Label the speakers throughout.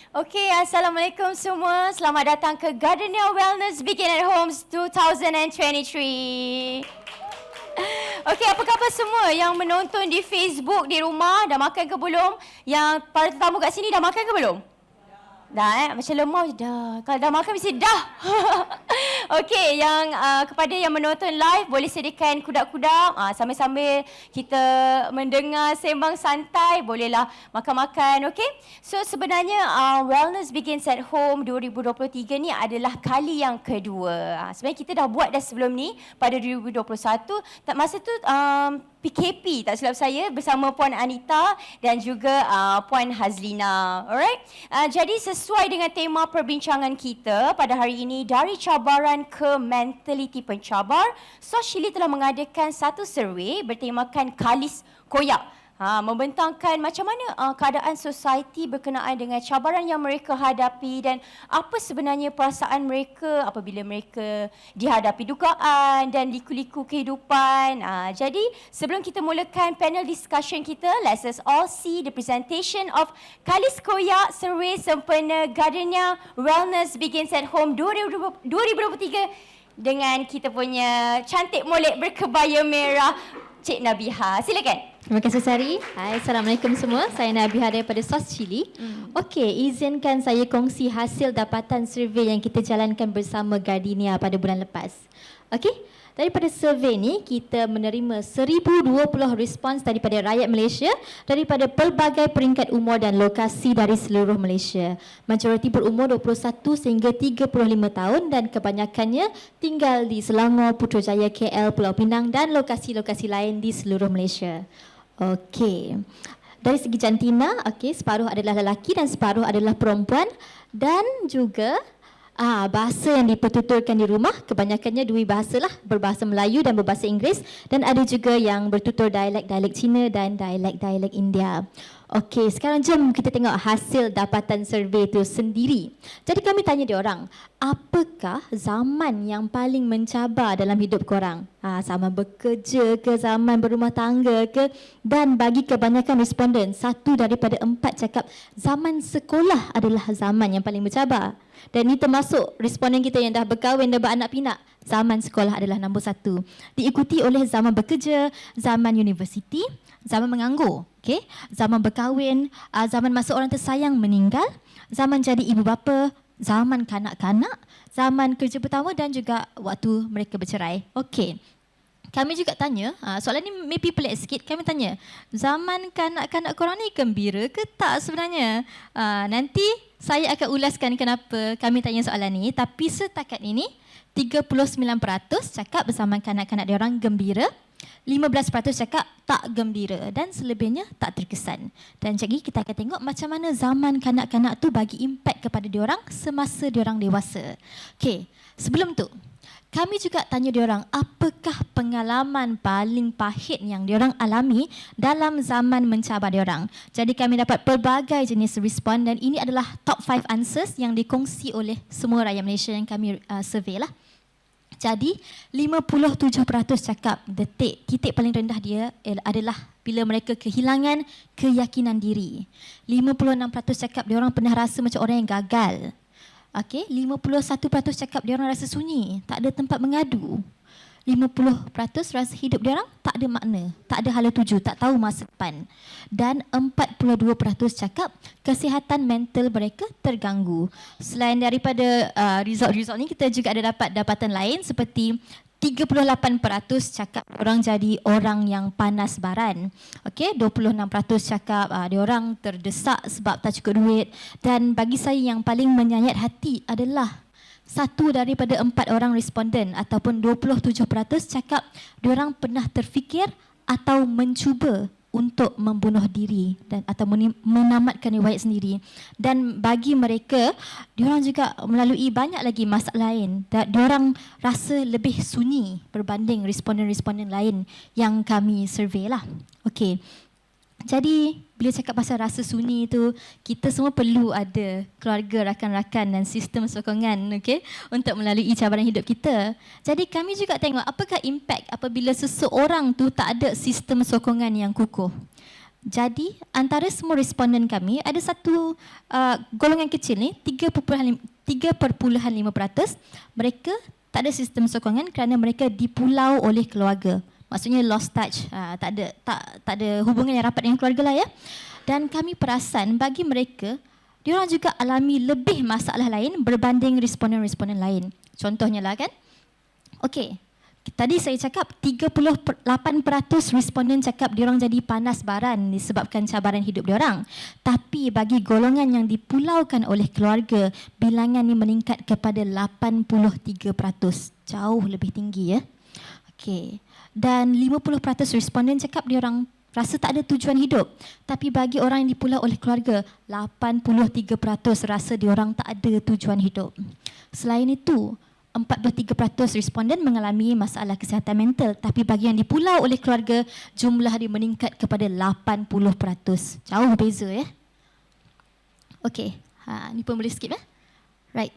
Speaker 1: Okay, Assalamualaikum semua. Selamat datang ke Gardenia Wellness Begin at Homes 2023. Okay, apa khabar semua yang menonton di Facebook, di rumah? Dah makan ke belum? Yang para tetamu kat sini dah makan ke belum? Dah macam lemah je dah. Kalau dah makan mesti dah. Okey, yang kepada yang menonton live boleh sediakan kuda-kuda sambil-sambil kita mendengar sembang santai, bolehlah makan-makan, okey? So sebenarnya Wellness Begins at Home 2023 ni adalah kali yang kedua. Sebenarnya kita dah buat dah sebelum ni pada 2021. Masa tu PKP tak silap saya bersama Puan Anita dan juga Puan Hazlina. Alright? Jadi sesuai dengan tema perbincangan kita pada hari ini, dari cabaran ke mentaliti pencabar, SOS Chili telah mengadakan satu survey bertemakan Kalis Koyak. Membentangkan macam mana keadaan society berkenaan dengan cabaran yang mereka hadapi dan apa sebenarnya perasaan mereka apabila mereka dihadapi dugaan dan liku-liku kehidupan. Jadi sebelum kita mulakan panel discussion kita, let's us all see the presentation of Kalis Koyak Survey sempena Gardenia Wellness Begins at Home 2023 dengan kita punya cantik molek berkebaya merah, Cik Nabiha. Silakan.
Speaker 2: Terima kasih Sari. Hai, Assalamualaikum semua. Saya Nabiha daripada SOS Chili. Okey, izinkan saya kongsi hasil dapatan survey yang kita jalankan bersama Gardenia pada bulan lepas. Okey, daripada survey ni kita menerima 1020 respons daripada rakyat Malaysia daripada pelbagai peringkat umur dan lokasi dari seluruh Malaysia. Majoriti berumur 21 sehingga 35 tahun dan kebanyakannya tinggal di Selangor, Putrajaya, KL, Pulau Pinang dan lokasi-lokasi lain di seluruh Malaysia. Okey. Dari segi jantina, okey, separuh adalah lelaki dan separuh adalah perempuan dan juga bahasa yang dipertuturkan di rumah kebanyakannya dua bahasa lah, berbahasa Melayu dan berbahasa Inggeris, dan ada juga yang bertutur dialek-dialek Cina dan dialek-dialek India. Okey, sekarang jom kita tengok hasil dapatan survey itu sendiri. Jadi kami tanya diorang, apakah zaman yang paling mencabar dalam hidup korang? Zaman bekerja ke, zaman berumah tangga ke? Dan bagi kebanyakan responden, 1 daripada 4 cakap zaman sekolah adalah zaman yang paling mencabar. Dan ini termasuk responden kita yang dah berkahwin dan beranak pinak. Zaman sekolah adalah nombor 1. Diikuti oleh zaman bekerja, zaman universiti, zaman menganggur, okay? Zaman berkahwin, zaman masa orang tersayang meninggal, zaman jadi ibu bapa, zaman kanak-kanak, zaman kerja pertama dan juga waktu mereka bercerai. Okey. Kami juga tanya, soalan ni maybe pelik sikit, kami tanya, zaman kanak-kanak korang ni gembira ke tak sebenarnya? Nanti saya akan ulaskan kenapa kami tanya soalan ni, tapi setakat ini 39% cakap zaman kanak-kanak diorang gembira, 15% cakap tak gembira dan selebihnya tak terkesan. Dan jadi kita akan tengok macam mana zaman kanak-kanak tu bagi impak kepada diorang semasa diorang dewasa. Okey, sebelum tu kami juga tanya diorang apakah pengalaman paling pahit yang diorang alami dalam zaman mencabar diorang. Jadi kami dapat pelbagai jenis respon dan ini adalah top 5 answers yang dikongsi oleh semua rakyat Malaysia yang kami survey lah. Jadi 57% cakap titik paling rendah dia adalah bila mereka kehilangan keyakinan diri. 56% cakap diorang pernah rasa macam orang yang gagal. Okey, 51% cakap diorang rasa sunyi, tak ada tempat mengadu. 50% rasa hidup diorang tak ada makna, tak ada hala tuju, tak tahu masa depan. Dan 42% cakap kesihatan mental mereka terganggu. Selain daripada result-result ni, kita juga ada dapat dapatan lain seperti 38% cakap orang jadi orang yang panas baran. Okey, 26% cakap diorang terdesak sebab tak cukup duit, dan bagi saya yang paling menyayat hati adalah 1 daripada 4 orang responden ataupun 27% cakap diorang pernah terfikir atau mencuba untuk membunuh diri dan atau menamatkan riwayat sendiri. Dan bagi mereka, diorang juga melalui banyak lagi masalah lain. Diorang rasa lebih sunyi berbanding responden-responden lain yang kami survey lah. Okey. Jadi bila cakap pasal rasa sunyi itu, kita semua perlu ada keluarga, rakan-rakan dan sistem sokongan, okay, untuk melalui cabaran hidup kita. Jadi kami juga tengok apakah impak apabila seseorang tu tak ada sistem sokongan yang kukuh. Jadi antara semua responden kami ada satu golongan kecil ni 3.5% mereka tak ada sistem sokongan kerana mereka dipulau oleh keluarga. Maksudnya lost touch, tak ada hubungan yang rapat dengan keluarga lah ya. Dan kami perasan bagi mereka, diorang juga alami lebih masalah lain berbanding responden-responden lain. Contohnya lah kan. Okey, tadi saya cakap 38% responden cakap diorang jadi panas baran disebabkan cabaran hidup diorang. Tapi bagi golongan yang dipulaukan oleh keluarga, bilangan ini meningkat kepada 83%. Jauh lebih tinggi ya. Okey. Dan 50% responden cakap diorang rasa tak ada tujuan hidup. Tapi bagi orang yang dipulau oleh keluarga, 83% rasa diorang tak ada tujuan hidup. Selain itu, 43% responden mengalami masalah kesihatan mental. Tapi bagi yang dipulau oleh keluarga, jumlah dia meningkat kepada 80%. Jauh beza ya. Okey, ni pun boleh skip ya. Right.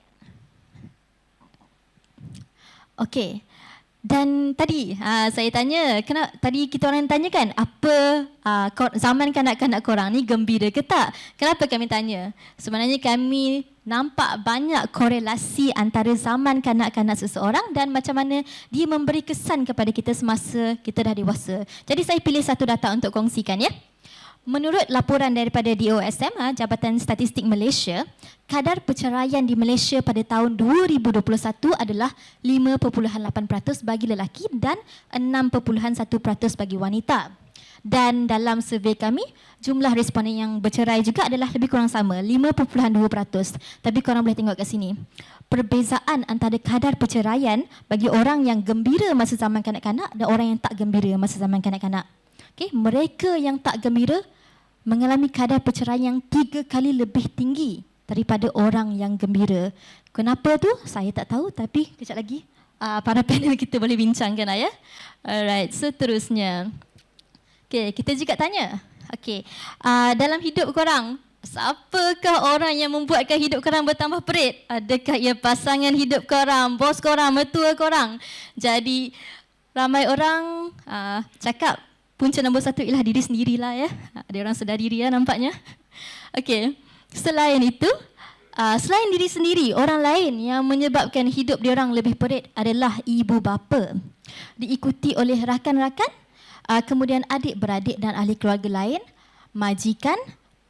Speaker 2: Okey. Dan tadi saya tanya, tadi kita orang tanya kan, apa zaman kanak-kanak korang ni gembira ke tak? Kenapa kami tanya? Sebenarnya kami nampak banyak korelasi antara zaman kanak-kanak seseorang dan macam mana dia memberi kesan kepada kita semasa kita dah dewasa. Jadi saya pilih satu data untuk kongsikan ya. Menurut laporan daripada DOSM, Jabatan Statistik Malaysia, kadar perceraian di Malaysia pada tahun 2021 adalah 5.8% bagi lelaki dan 6.1% bagi wanita. Dan dalam survey kami, jumlah responden yang bercerai juga adalah lebih kurang sama, 5.2%. Tapi korang boleh tengok kat sini. Perbezaan antara kadar perceraian bagi orang yang gembira masa zaman kanak-kanak dan orang yang tak gembira masa zaman kanak-kanak. Okay, mereka yang tak gembira mengalami kadar perceraian yang 3 kali lebih tinggi daripada orang yang gembira. Kenapa tu? Saya tak tahu, tapi kejap lagi para panel kita boleh bincangkan lah ya. Alright, seterusnya. Okay, kita juga tanya. Okay, dalam hidup korang, siapakah orang yang membuatkan hidup korang bertambah perit? Adakah ia pasangan hidup korang, bos korang, mertua korang? Jadi, ramai orang cakap, punca nombor 1 ialah diri sendirilah ya. Ada orang sedar diri ya nampaknya. Okey. Selain itu, selain diri sendiri, orang lain yang menyebabkan hidup diorang lebih perit adalah ibu bapa. Diikuti oleh rakan-rakan, kemudian adik-beradik dan ahli keluarga lain, majikan,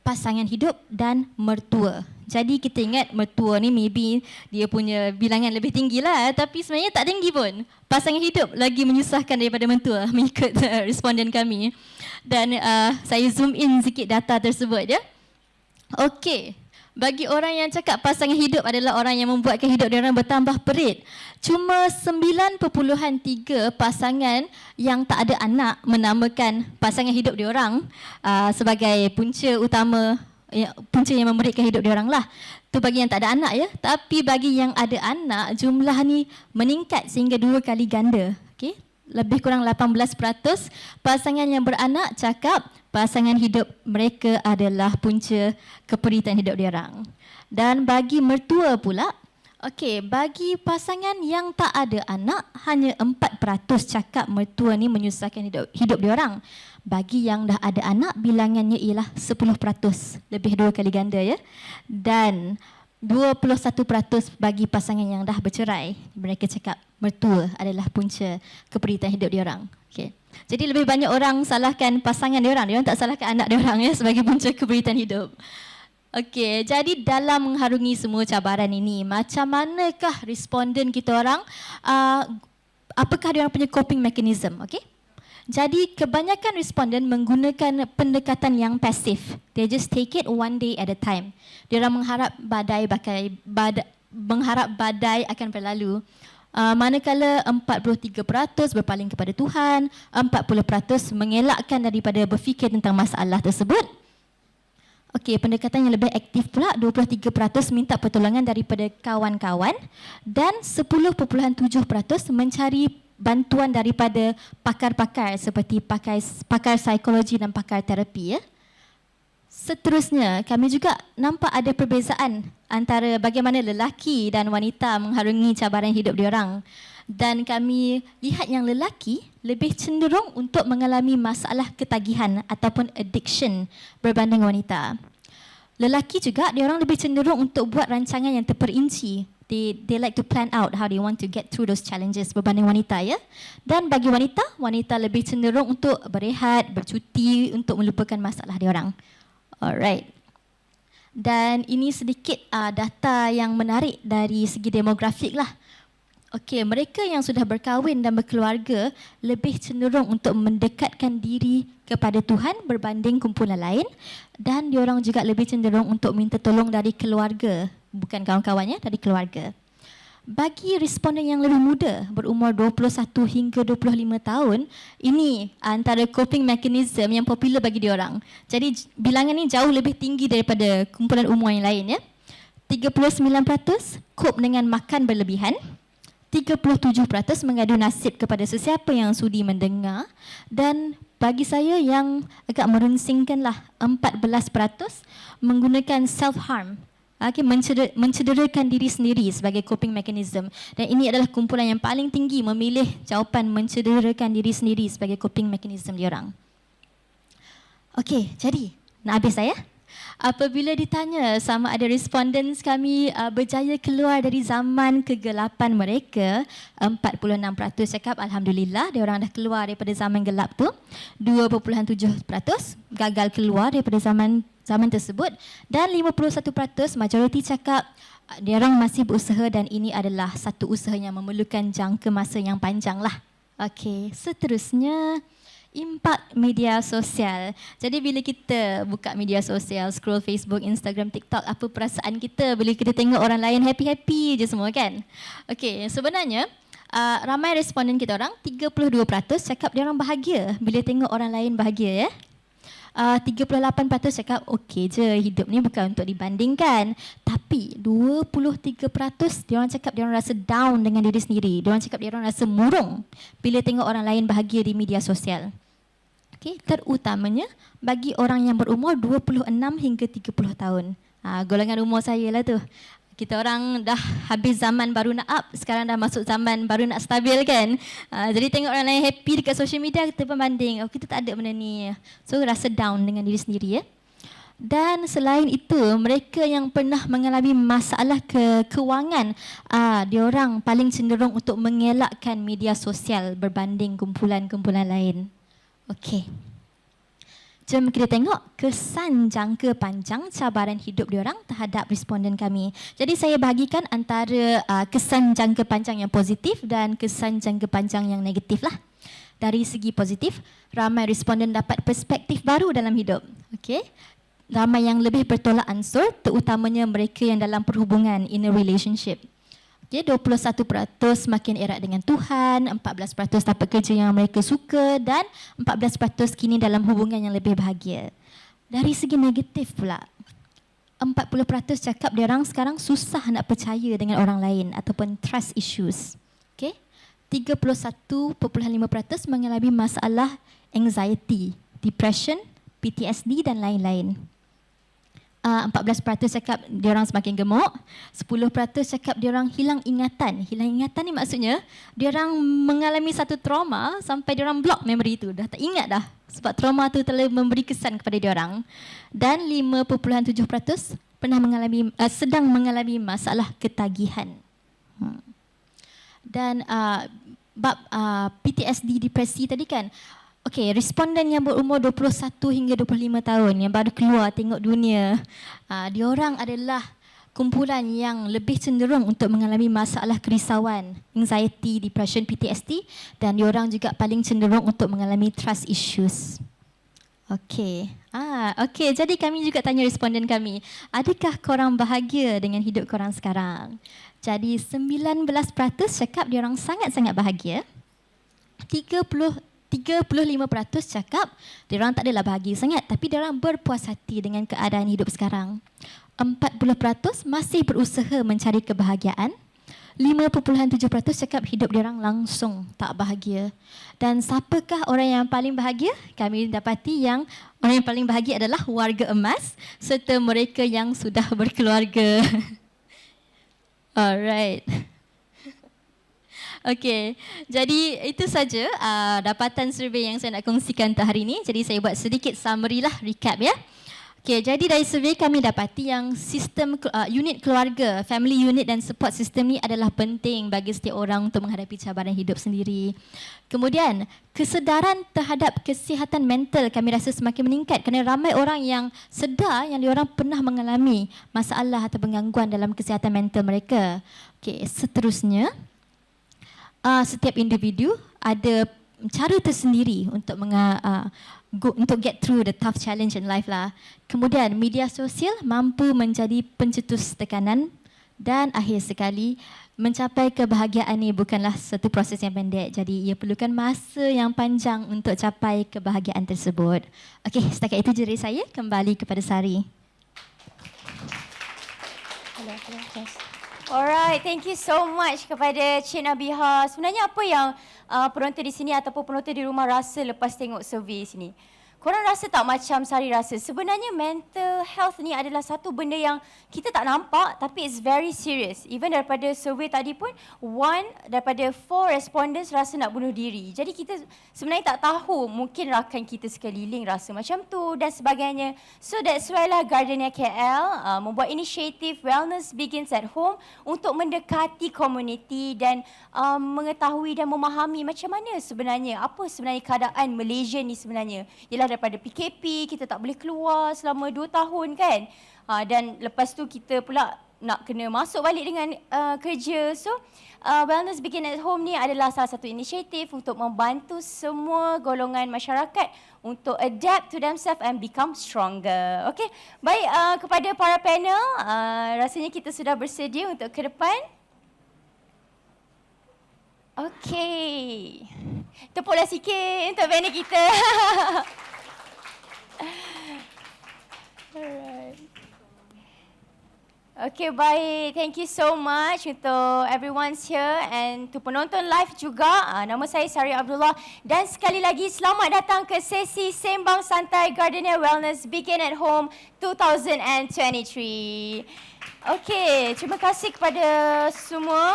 Speaker 2: pasangan hidup dan mertua. Jadi kita ingat mertua ni maybe dia punya bilangan lebih tinggi lah, tapi sebenarnya tak tinggi pun. Pasangan hidup lagi menyusahkan daripada mentua mengikut responden kami. Dan saya zoom in sikit data tersebut ya. Okey, bagi orang yang cakap pasangan hidup adalah orang yang membuatkan hidup diorang bertambah perit, cuma 9.3 pasangan yang tak ada anak menamakan pasangan hidup diorang sebagai punca utama, punca yang memeritkan hidup diorang lah. Tu bagi yang tak ada anak ya. Tapi bagi yang ada anak, jumlah ni meningkat sehingga 2 kali ganda. Okay? Lebih kurang 18% pasangan yang beranak cakap pasangan hidup mereka adalah punca keperitan hidup diorang. Dan bagi mertua pula, okey, bagi pasangan yang tak ada anak, hanya 4% cakap mertua ni menyusahkan hidup diorang. Bagi yang dah ada anak, bilangannya ialah 10%, lebih 2 kali ganda ya. Dan 21% bagi pasangan yang dah bercerai, mereka cakap mertua adalah punca keperitan hidup diorang. Okay. Jadi lebih banyak orang salahkan pasangan diorang tak salahkan anak diorang ya sebagai punca keperitan hidup. Okey, jadi dalam mengharungi semua cabaran ini, macam manakah responden kita orang, apakah diorang punya coping mechanism, okey? Jadi kebanyakan responden menggunakan pendekatan yang pasif. They just take it one day at a time. Diorang mengharap badai akan berlalu. Manakala 43% berpaling kepada Tuhan, 40% mengelakkan daripada berfikir tentang masalah tersebut. Okey, pendekatan yang lebih aktif pula, 23% minta pertolongan daripada kawan-kawan dan 10.7% mencari bantuan daripada pakar-pakar seperti pakar psikologi dan pakar terapi ya. Seterusnya, kami juga nampak ada perbezaan antara bagaimana lelaki dan wanita mengharungi cabaran hidup diorang. Dan kami lihat yang lelaki lebih cenderung untuk mengalami masalah ketagihan ataupun addiction berbanding wanita. Lelaki juga, diorang lebih cenderung untuk buat rancangan yang terperinci. They like to plan out how they want to get through those challenges berbanding wanita, ya. Dan bagi wanita, wanita lebih cenderung untuk berehat, bercuti untuk melupakan masalah diorang. Alright. Dan ini sedikit data yang menarik dari segi demografik lah. Okey, mereka yang sudah berkahwin dan berkeluarga lebih cenderung untuk mendekatkan diri kepada Tuhan berbanding kumpulan lain, dan diorang juga lebih cenderung untuk minta tolong dari keluarga, bukan kawan-kawannya, dari keluarga. Bagi responden yang lebih muda, berumur 21 hingga 25 tahun, ini antara coping mechanism yang popular bagi diorang. Jadi bilangan ini jauh lebih tinggi daripada kumpulan umur yang lain, ya. 39% cope dengan makan berlebihan, 37% mengadu nasib kepada sesiapa yang sudi mendengar, dan bagi saya yang agak merunsingkanlah, 14% menggunakan self-harm, mencederakan diri sendiri sebagai coping mechanism. Dan ini adalah kumpulan yang paling tinggi memilih jawapan mencederakan diri sendiri sebagai coping mechanism diorang. Okey, jadi nak habis saya? Apabila ditanya sama ada respondents kami berjaya keluar dari zaman kegelapan mereka, 46% cakap Alhamdulillah, diorang dah keluar daripada zaman gelap tu. 2.7% gagal keluar daripada zaman tersebut, dan 51% majoriti cakap diorang masih berusaha, dan ini adalah satu usaha yang memerlukan jangka masa yang panjang lah. Okey, seterusnya impak media sosial. Jadi bila kita buka media sosial, scroll Facebook, Instagram, TikTok, apa perasaan kita bila kita tengok orang lain happy-happy je semua, kan? Okey, sebenarnya ramai responden kita orang, 32% cakap dia orang bahagia bila tengok orang lain bahagia, ya. 38% cakap okey je, hidup ni bukan untuk dibandingkan. Tapi 23% dia orang cakap dia orang rasa down dengan diri sendiri. Dia orang cakap dia orang rasa murung bila tengok orang lain bahagia di media sosial. Okey, terutamanya bagi orang yang berumur 26 hingga 30 tahun. Golongan umur saya lah tu. Kita orang dah habis zaman baru nak up, sekarang dah masuk zaman baru nak stabil, kan. Jadi tengok orang lain happy dekat social media, kita pembanding, kita tak ada benda ni. So rasa down dengan diri sendiri, ya. Dan selain itu, mereka yang pernah mengalami masalah kewangan, diorang paling cenderung untuk mengelakkan media sosial berbanding kumpulan-kumpulan lain. Okey. Jom kita tengok kesan jangka panjang cabaran hidup diorang terhadap responden kami. Jadi saya bahagikan antara kesan jangka panjang yang positif dan kesan jangka panjang yang negatif lah. Dari segi positif, ramai responden dapat perspektif baru dalam hidup. Okey. Ramai yang lebih bertolak ansur, terutamanya mereka yang dalam perhubungan, in a relationship. Okay, 21% makin erat dengan Tuhan, 14% dapat kerja yang mereka suka, dan 14% kini dalam hubungan yang lebih bahagia. Dari segi negatif pula, 40% cakap dia orang sekarang susah nak percaya dengan orang lain ataupun trust issues. Okay? 31.5% mengalami masalah anxiety, depression, PTSD dan lain-lain. 14% cakap diorang semakin gemuk, 10% cakap diorang hilang ingatan. Hilang ingatan ni maksudnya diorang mengalami satu trauma sampai diorang block memory tu, dah tak ingat dah sebab trauma tu telah memberi kesan kepada diorang. Dan 5.7% sedang mengalami masalah ketagihan. Dan bab PTSD, depresi tadi kan, okey, responden yang berumur 21 hingga 25 tahun yang baru keluar tengok dunia, diorang adalah kumpulan yang lebih cenderung untuk mengalami masalah kerisauan, anxiety, depression, PTSD, dan diorang juga paling cenderung untuk mengalami trust issues. Okey. Okey, jadi kami juga tanya responden kami, adakah korang bahagia dengan hidup korang sekarang? Jadi 19% cakap diorang sangat-sangat bahagia. 35% cakap diorang tak adalah bahagia sangat, tapi diorang berpuas hati dengan keadaan hidup sekarang. 40% masih berusaha mencari kebahagiaan. 5.7% cakap hidup diorang langsung tak bahagia. Dan siapakah orang yang paling bahagia? Kami dapati yang orang yang paling bahagia adalah warga emas serta mereka yang sudah berkeluarga. Alright. Okey, jadi itu saja dapatan survei yang saya nak kongsikan untuk hari ini. Jadi saya buat sedikit summary lah, recap ya. Okey, jadi dari survei kami dapati yang sistem unit keluarga, family unit dan support system ni adalah penting bagi setiap orang untuk menghadapi cabaran hidup sendiri. Kemudian, kesedaran terhadap kesihatan mental kami rasa semakin meningkat kerana ramai orang yang sedar yang diorang pernah mengalami masalah atau gangguan dalam kesihatan mental mereka. Okey, seterusnya, setiap individu ada cara tersendiri untuk untuk get through the tough challenge in life lah. Kemudian media sosial mampu menjadi pencetus tekanan dan akhir sekali mencapai kebahagiaan ini bukanlah satu proses yang pendek. Jadi ia perlukan masa yang panjang untuk capai kebahagiaan tersebut. Okey, setakat itu dari saya. Kembali kepada Sari.
Speaker 1: Alright, thank you so much kepada Cik Nabiha. Sebenarnya apa yang penonton di sini ataupun penonton di rumah rasa lepas tengok survey sini? Korang rasa tak macam Sari rasa? Sebenarnya mental health ni adalah satu benda yang kita tak nampak tapi it's very serious. Even daripada survey tadi pun, 1 daripada 4 respondents rasa nak bunuh diri. Jadi kita sebenarnya tak tahu, mungkin rakan kita sekeliling rasa macam tu dan sebagainya. So that's why lah Gardenia KL membuat inisiatif Wellness Begins at Home untuk mendekati komuniti dan mengetahui dan memahami macam mana sebenarnya, apa sebenarnya keadaan Malaysia ni sebenarnya. Ialah daripada PKP, kita tak boleh keluar selama 2 tahun kan. Dan lepas tu kita pula nak kena masuk balik dengan kerja. So, Wellness Begin at Home ni adalah salah satu inisiatif untuk membantu semua golongan masyarakat untuk adapt to themselves and become stronger. Okay, baik kepada para panel, rasanya kita sudah bersedia untuk ke depan. Okay, tepuklah sikit untuk panel kita. Alright. Okay, baik. Thank you so much untuk everyone's here and to penonton live juga. Nama saya Sari Abdullah dan sekali lagi selamat datang ke sesi Sembang Santai Gardenia Wellness Begin at Home 2023. Okey, terima kasih kepada semua.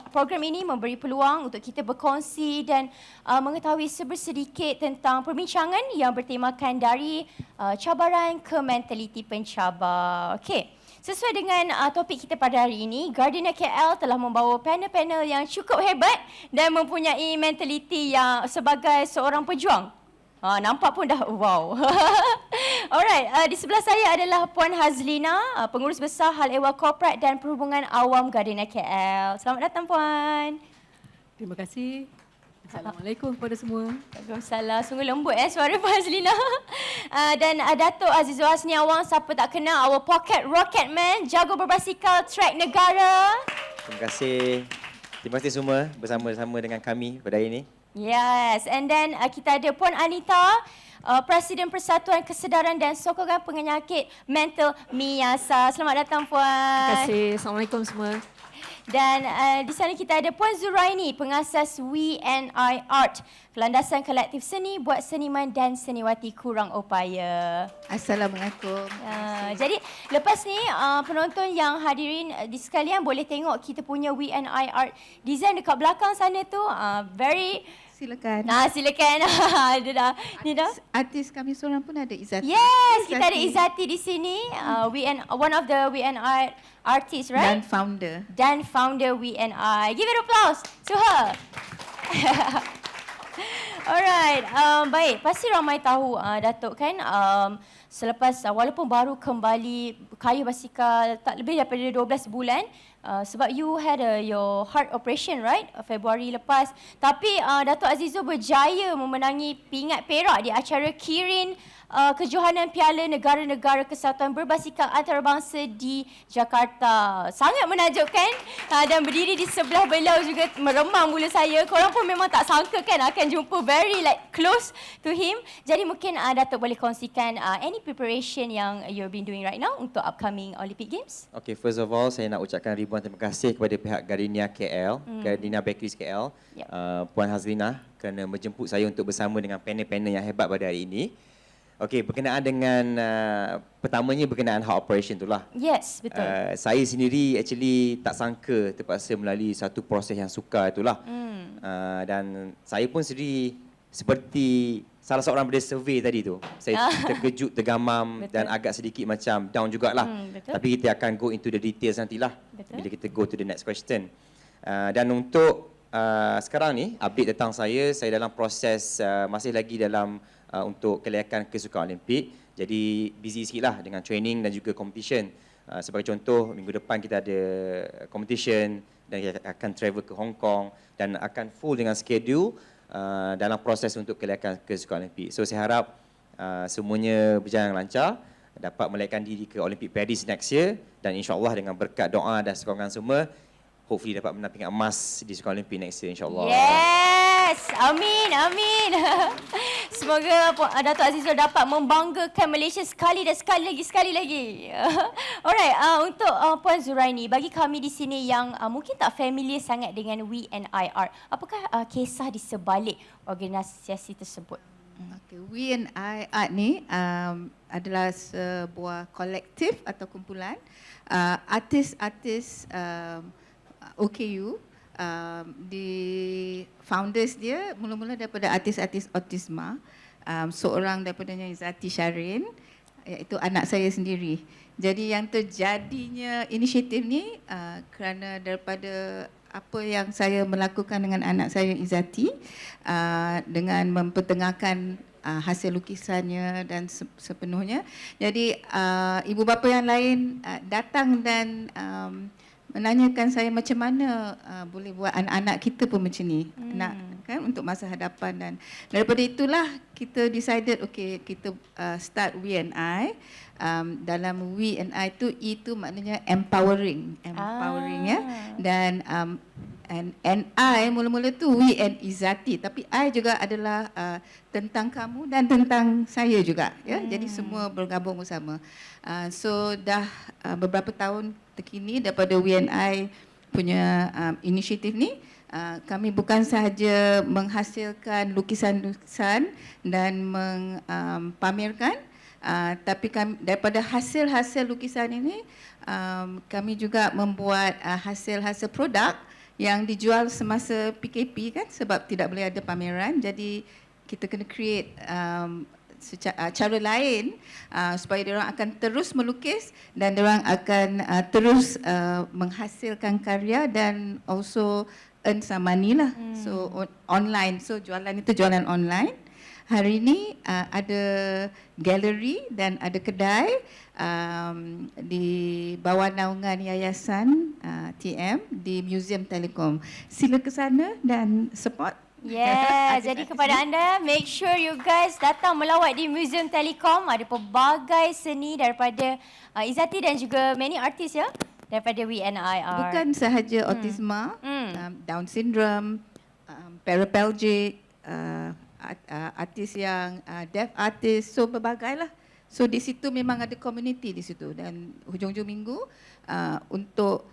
Speaker 1: Program ini memberi peluang untuk kita berkongsi dan mengetahui sebersedikit tentang perbincangan yang bertemakan dari cabaran ke mentaliti pencabar. Okey, sesuai dengan topik kita pada hari ini, Gardenia KL telah membawa panel-panel yang cukup hebat dan mempunyai mentaliti yang sebagai seorang pejuang. Nampak pun dah wow. Alright, di sebelah saya adalah Puan Hazlina, Pengurus Besar Hal Ehwal Korporat dan Perhubungan Awam Gardenia KL. Selamat datang Puan.
Speaker 3: Terima kasih. Assalamualaikum kepada semua.
Speaker 1: Waalaikumsalam. Sungguh lembut suara Puan Hazlina. Dan Datuk Azizul Hasni Awang, siapa tak kenal, our pocket rocket man, jago berbasikal trek negara.
Speaker 4: Terima kasih. Terima kasih semua bersama-sama dengan kami pada hari ini.
Speaker 1: Yes, and then kita ada Puan Anita, Presiden Persatuan Kesedaran dan Sokongan Penyakit Mental MIASA. Selamat datang Puan.
Speaker 3: Terima kasih. Assalamualaikum semua.
Speaker 1: Dan di sana kita ada Puan Zuraini, pengasas WNI Art, landasan kolektif seni buat seniman dan seniwati kurang upaya.
Speaker 5: Assalamualaikum.
Speaker 1: Jadi lepas ni penonton yang hadirin di sekalian boleh tengok kita punya WNI Art design dekat belakang sana tu. Very
Speaker 5: Silakan.
Speaker 1: silakan. Dia dah. Ni dah.
Speaker 5: Artis kami seorang pun ada Izzati.
Speaker 1: Yes, kita ada Izzati di sini. One of the WNI artists, right? Dan founder WNI. Give it applause to her. Alright, baik. Pasti ramai tahu Datuk kan, selepas walaupun baru kembali kayuh basikal tak lebih daripada 12 bulan, sebab you had your heart operation, right? Februari lepas. Tapi Datuk Azizul berjaya memenangi pingat perak di acara Kirin kejohanan Piala Negara-Negara Kesatuan Berbasikal Antarabangsa di Jakarta. Sangat menakjubkan dan berdiri di sebelah beliau juga meremang bulu saya. Korang pun memang tak sangka kan akan jumpa very like close to him. Jadi mungkin Datuk boleh kongsikan any preparation yang you've been doing right now untuk upcoming Olympic Games?
Speaker 4: Okay, first of all, saya nak ucapkan ribuan terima kasih kepada pihak Gardenia KL, Gardenia Bakeries KL,
Speaker 1: Yep.
Speaker 4: Puan Hazlinah kerana menjemput saya untuk bersama dengan panel-panel yang hebat pada hari ini. Okey, berkenaan dengan pertamanya berkenaan hard operation itulah.
Speaker 1: Yes, betul.
Speaker 4: Saya sendiri actually tak sangka terpaksa melalui satu proses yang sukar itulah. Dan saya pun sendiri seperti salah seorang daripada survey tadi tu. Saya terkejut, tergamam dan agak sedikit macam down jugalah.
Speaker 1: Betul.
Speaker 4: Tapi kita akan go into the details nantilah.
Speaker 1: Betul.
Speaker 4: Bila kita go to the next question. Dan untuk sekarang ni update tentang saya dalam proses masih lagi dalam untuk kelayakan kesukaan Olimpik. Jadi busy sikitlah dengan training dan juga competition. Sebagai contoh, minggu depan kita ada competition dan kita akan travel ke Hong Kong dan akan full dengan schedule dalam proses untuk kelayakan kesukaan Olimpik. So saya harap semuanya berjalan lancar, dapat melayakan diri ke Olympic Paris next year dan insya-Allah dengan berkat doa dan sokongan semua, hopefully dapat menampilkan emas di Sukan Olimpik next year insya-Allah.
Speaker 1: Yes, amin, amin. Semoga Datuk Azizul dapat membanggakan Malaysia sekali dan sekali lagi. Alright, untuk Puan Zuraini, bagi kami di sini yang mungkin tak familiar sangat dengan WNIR, apakah kisah di sebalik organisasi tersebut?
Speaker 5: Okay, WNI Art ni adalah sebuah kolektif atau kumpulan artis-artis OKU. Di founders dia mula-mula daripada artis-artis autisma, seorang daripadanya Izzati Sharin, iaitu anak saya sendiri. Jadi yang terjadinya inisiatif ni kerana daripada apa yang saya melakukan dengan anak saya Izzati, dengan mempertengahkan hasil lukisannya dan sepenuhnya. Jadi ibu bapa yang lain datang dan menanyakan saya macam mana boleh buat anak-anak kita pun macam ni, nak kan untuk masa hadapan. Dan daripada itulah kita decided okay, kita start WNI. Dalam WNI itu maknanya empowering ya. Dan and I mula-mula tu we and Izzati, tapi I juga adalah tentang kamu dan tentang saya juga ya. Jadi semua bergabung bersama. So dah beberapa tahun terkini daripada WNI punya inisiatif ni, kami bukan sahaja menghasilkan lukisan-lukisan dan pamerkan, tapi kami, daripada hasil-hasil lukisan ini kami juga membuat hasil-hasil produk yang dijual semasa PKP kan, sebab tidak boleh ada pameran. Jadi kita kena create cara lain supaya diorang akan terus melukis dan diorang akan terus menghasilkan karya dan also earn some money lah. So online, so jualan itu jualan online. Hari ini ada galeri dan ada kedai di bawah naungan Yayasan TM di Museum Telekom. Sila ke sana dan support.
Speaker 1: Yeah, jadi kepada anda, make sure you guys datang melawat di Museum Telekom. Ada pelbagai seni daripada Izzati dan juga many artis ya, daripada WNIR.
Speaker 5: Bukan sahaja autisma, Down syndrome, paraplegic, artis yang deaf artist, so berbagai lah. So di situ memang ada community di situ, dan hujung-hujung minggu untuk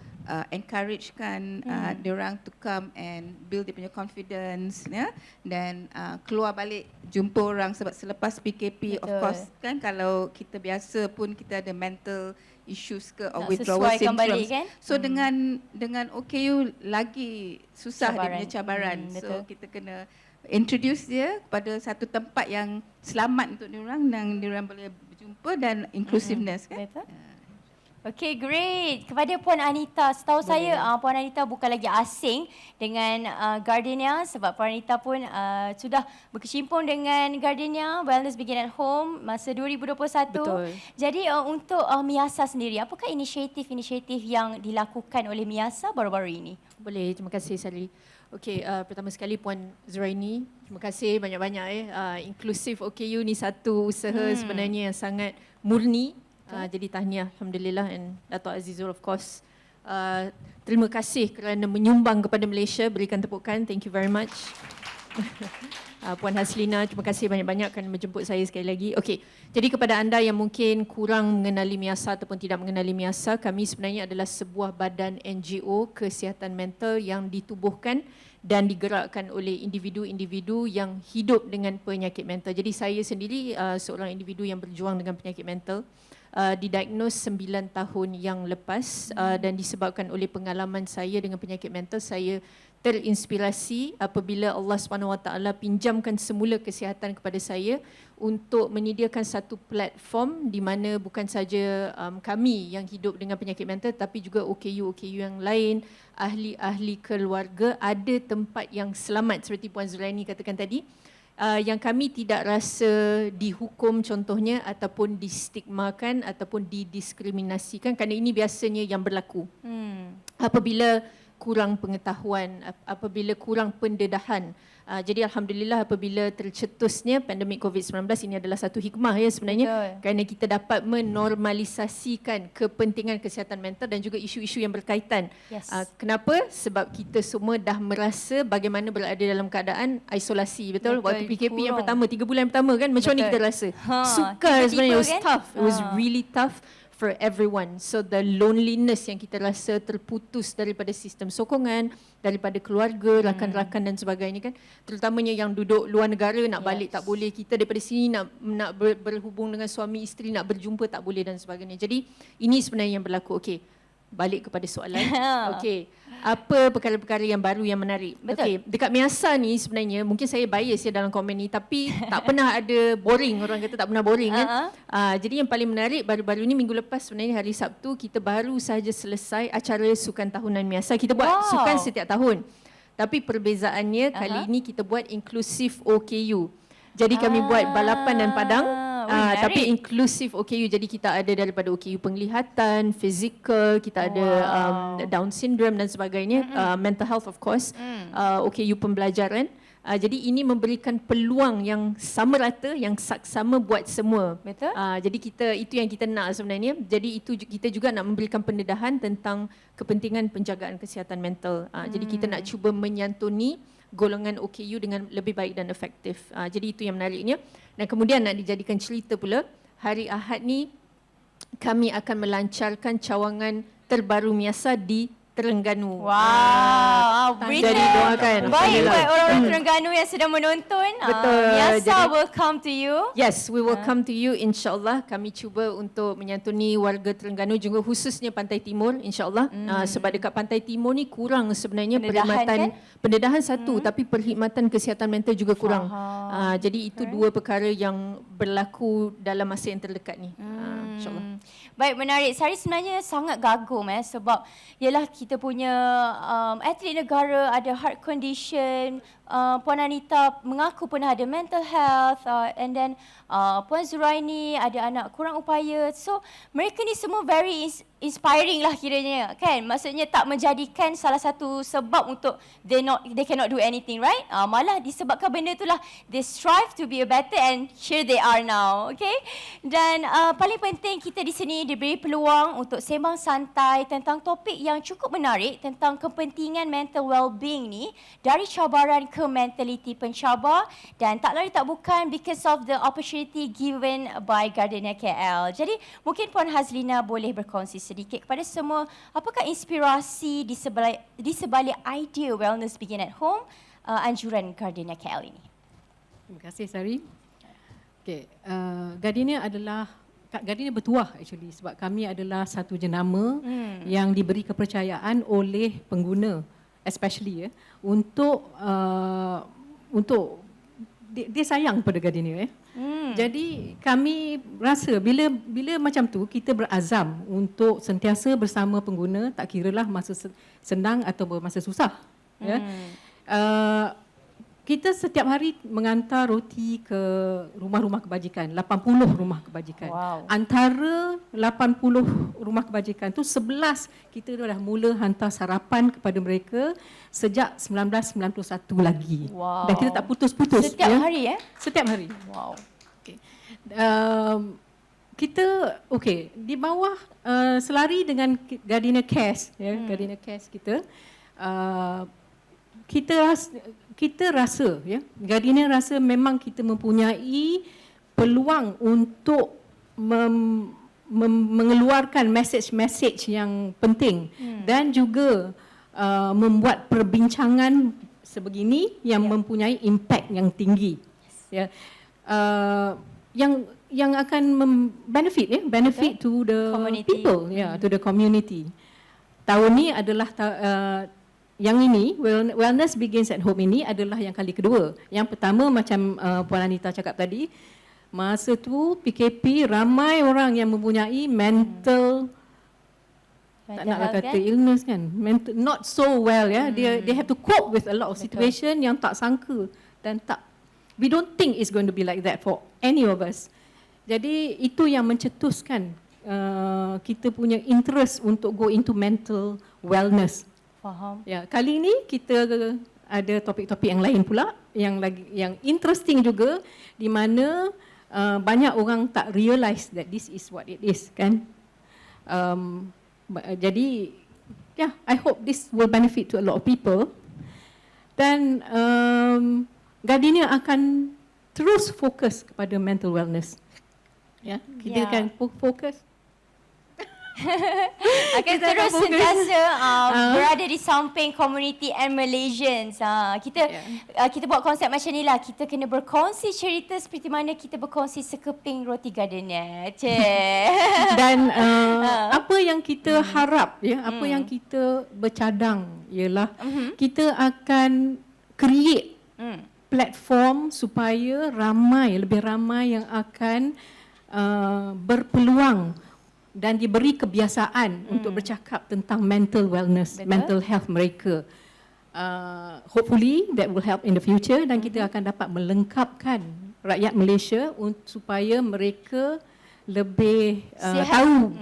Speaker 5: encouragekan diorang to come and build dia punya confidence ya, dan keluar balik jumpa orang, sebab selepas PKP of course kan, kalau kita biasa pun kita ada mental issues ke or withdrawal syndrome
Speaker 1: balik, kan?
Speaker 5: So dengan OKU lagi susah dia punya cabaran. So kita kena introduce dia kepada satu tempat yang selamat untuk diorang dan diorang boleh berjumpa dan inclusiveness kan.
Speaker 1: Betul. Okay, great. Kepada Puan Anita, setahu saya Puan Anita bukan lagi asing dengan Gardenia sebab Puan Anita pun sudah berkecimpung dengan Gardenia Wellness Begin at Home masa 2021.
Speaker 3: Betul.
Speaker 1: Jadi untuk Miasa sendiri, apakah inisiatif-inisiatif yang dilakukan oleh Miasa baru-baru ini?
Speaker 3: Boleh, terima kasih Sally. Okey, pertama sekali Puan Zuraini, terima kasih banyak-banyak Inclusive OKU ni satu usaha sebenarnya yang sangat murni. Jadi tahniah Alhamdulillah, and Dato' Azizul of course. Terima kasih kerana menyumbang kepada Malaysia, berikan tepukan, thank you very much. Puan Haslina, terima kasih banyak-banyak kerana menjemput saya sekali lagi. Okey, jadi kepada anda yang mungkin kurang mengenali Miasa ataupun tidak mengenali Miasa, kami sebenarnya adalah sebuah badan NGO kesihatan mental yang ditubuhkan dan digerakkan oleh individu-individu yang hidup dengan penyakit mental. Jadi saya sendiri seorang individu yang berjuang dengan penyakit mental. Didiagnos 9 tahun yang lepas dan disebabkan oleh pengalaman saya dengan penyakit mental, saya terinspirasi apabila Allah SWT pinjamkan semula kesihatan kepada saya untuk menyediakan satu platform di mana bukan saja kami yang hidup dengan penyakit mental tapi juga OKU-OKU yang lain, ahli-ahli keluarga ada tempat yang selamat seperti Puan Zuraini katakan tadi. Yang kami tidak rasa dihukum contohnya ataupun distigmakan ataupun didiskriminasikan, kerana ini biasanya yang berlaku. Apabila kurang pengetahuan, apabila kurang pendedahan. Jadi Alhamdulillah apabila tercetusnya pandemik COVID-19, ini adalah satu hikmah ya sebenarnya.
Speaker 1: Betul.
Speaker 3: Kerana kita dapat menormalisasikan kepentingan kesihatan mental dan juga isu-isu yang berkaitan.
Speaker 1: Yes.
Speaker 3: Kenapa? Sebab kita semua dah merasa bagaimana berada dalam keadaan isolasi, betul?
Speaker 1: Betul,
Speaker 3: Waktu PKP yang
Speaker 1: kurang.
Speaker 3: pertama, 3 bulan pertama kan, macam mana
Speaker 1: Betul.
Speaker 3: kita rasa?
Speaker 1: tiba-tiba
Speaker 3: Sukar sebenarnya, it was
Speaker 1: kan?
Speaker 3: tough. It was really tough for everyone. So the loneliness yang kita rasa terputus daripada sistem sokongan, daripada keluarga, rakan-rakan dan sebagainya kan. Terutamanya yang duduk luar negara, nak balik tak boleh. Kita daripada sini nak berhubung dengan suami isteri, nak berjumpa tak boleh dan sebagainya. Jadi ini sebenarnya yang berlaku. Okey, balik kepada soalan. Okey, apa perkara-perkara yang baru yang menarik?
Speaker 1: Betul.
Speaker 3: Okey, dekat Miasa ni sebenarnya mungkin saya bias ya dalam komen ni, tapi tak pernah ada boring, orang kata tak pernah boring kan. Jadi yang paling menarik baru-baru ni minggu lepas sebenarnya hari Sabtu kita baru sahaja selesai acara sukan tahunan Miasa. Kita buat sukan setiap tahun. Tapi perbezaannya kali ini kita buat inclusive OKU. Jadi kami buat balapan dan padang.
Speaker 1: menarik.
Speaker 3: Tapi inklusif OKU, jadi kita ada daripada OKU penglihatan, fizikal, kita ada Down syndrome dan sebagainya, mental health of course, OKU pembelajaran. Jadi ini memberikan peluang yang sama rata, yang saksama buat semua.
Speaker 1: Betul.
Speaker 3: Jadi itu yang kita nak sebenarnya. Jadi itu kita juga nak memberikan pendedahan tentang kepentingan penjagaan kesihatan mental. Jadi kita nak cuba menyantuni golongan OKU dengan lebih baik dan efektif. Jadi itu yang menariknya. Dan kemudian nak dijadikan cerita pula, hari Ahad ni kami akan melancarkan cawangan terbaru Miasa di Terengganu.
Speaker 1: Wow,
Speaker 3: Jadi doakan.
Speaker 1: Baik buat orang-orang Terengganu yang sedang menonton.
Speaker 3: Betul.
Speaker 1: Miasa
Speaker 3: Jadi-
Speaker 1: will come to you.
Speaker 3: Yes, we will come to you insyaAllah. Kami cuba untuk menyantuni warga Terengganu juga khususnya Pantai Timur insyaAllah. Sebab dekat Pantai Timur ni kurang sebenarnya
Speaker 1: Pendedahan
Speaker 3: pendedahan satu, tapi perkhidmatan kesihatan mental juga kurang. Jadi itu dua perkara yang berlaku dalam masa yang terdekat ni. InsyaAllah.
Speaker 1: Baik, menarik. Saya sebenarnya sangat kagum sebab ialah kita punya atlet negara ada heart condition, Puan Anita mengaku pernah ada mental health, and then Puan Zuraini ada anak kurang upaya. So mereka ni semua very inspiring lah kiranya kan. Maksudnya tak menjadikan salah satu sebab untuk they cannot do anything, right? Malah disebabkan benda itulah they strive to be a better, and here they are now. Okay? Dan paling penting kita di sini diberi peluang untuk sembang santai tentang topik yang cukup menarik tentang kepentingan mental well-being ni dari cabaran ke mentality pencabar, dan tak lari tak bukan because of the opportunity given by Gardenia KL. Jadi mungkin Puan Hazlina boleh berkongsi sedikit kepada semua apakah inspirasi di sebalik idea Wellness Begin at Home anjuran Gardenia KL ini.
Speaker 3: Terima kasih Sari. Okay, Gardenia bertuah actually sebab kami adalah satu jenama yang diberi kepercayaan oleh pengguna, especially untuk dia sayang pada Gardenia
Speaker 6: Jadi kami rasa bila macam tu kita berazam untuk sentiasa bersama pengguna, tak kiralah masa senang atau masa susah. Ya. Kita setiap hari mengantar roti ke rumah-rumah kebajikan, 80 rumah kebajikan.
Speaker 1: Wow.
Speaker 6: Antara 80 rumah kebajikan tu 11 kita dah mula hantar sarapan kepada mereka sejak 1991 lagi.
Speaker 1: Wow.
Speaker 6: Dan kita tak putus-putus.
Speaker 1: Setiap hari
Speaker 6: Setiap hari.
Speaker 1: Wow.
Speaker 6: Okay. Kita di bawah selari dengan Gardenia Cares, Gardenia Cares kita, kita rasa, Gardenia rasa memang kita mempunyai peluang untuk mengeluarkan message yang penting dan juga membuat perbincangan sebegini yang mempunyai impact yang tinggi. Ya. Yang akan benefit to the
Speaker 1: Community.
Speaker 6: people, to the community. Tahun ni adalah yang ini Wellness Begins at Home ini adalah yang kali kedua. Yang pertama macam Puan Anita cakap tadi, masa tu PKP ramai orang yang mempunyai mental tak naklah kata illness kan, mental not so well they have to cope with a lot of situation yang tak sangka dan we don't think it's going to be like that for any of us. Jadi itu yang mencetuskan kita punya interest untuk go into mental wellness.
Speaker 1: Faham.
Speaker 6: Ya, kali ini kita ada topik-topik yang lain pula yang interesting juga di mana banyak orang tak realise that this is what it is kan. Jadi I hope this will benefit to a lot of people. Dan Gardenia akan terus fokus kepada mental wellness. Ya, kita akan fokus
Speaker 1: akan terus sentiasa berada di samping community and Malaysians. Kita buat konsep macam ni lah. Kita kena berkongsi cerita seperti mana kita berkongsi sekeping roti Gardenia.
Speaker 6: Dan apa yang kita harap, apa yang kita bercadang ialah kita akan create platform supaya lebih ramai yang akan berpeluang dan diberi kebiasaan untuk bercakap tentang mental wellness, mental health mereka. Hopefully that will help in the future dan kita akan dapat melengkapkan rakyat Malaysia supaya mereka lebih tahu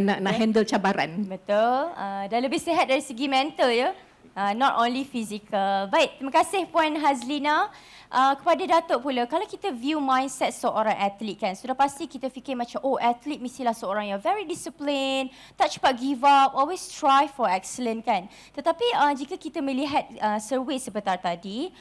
Speaker 6: nak handle cabaran.
Speaker 1: Betul. Dan lebih sihat dari segi mental not only physical. Baik, terima kasih Puan Hazlina. Kepada Datuk pula, kalau kita view mindset seorang atlet kan, sudah pasti kita fikir macam atlet mestilah seorang yang very disciplined, tak cepat give up, always strive for excellence kan. Tetapi jika kita melihat survey sebentar tadi,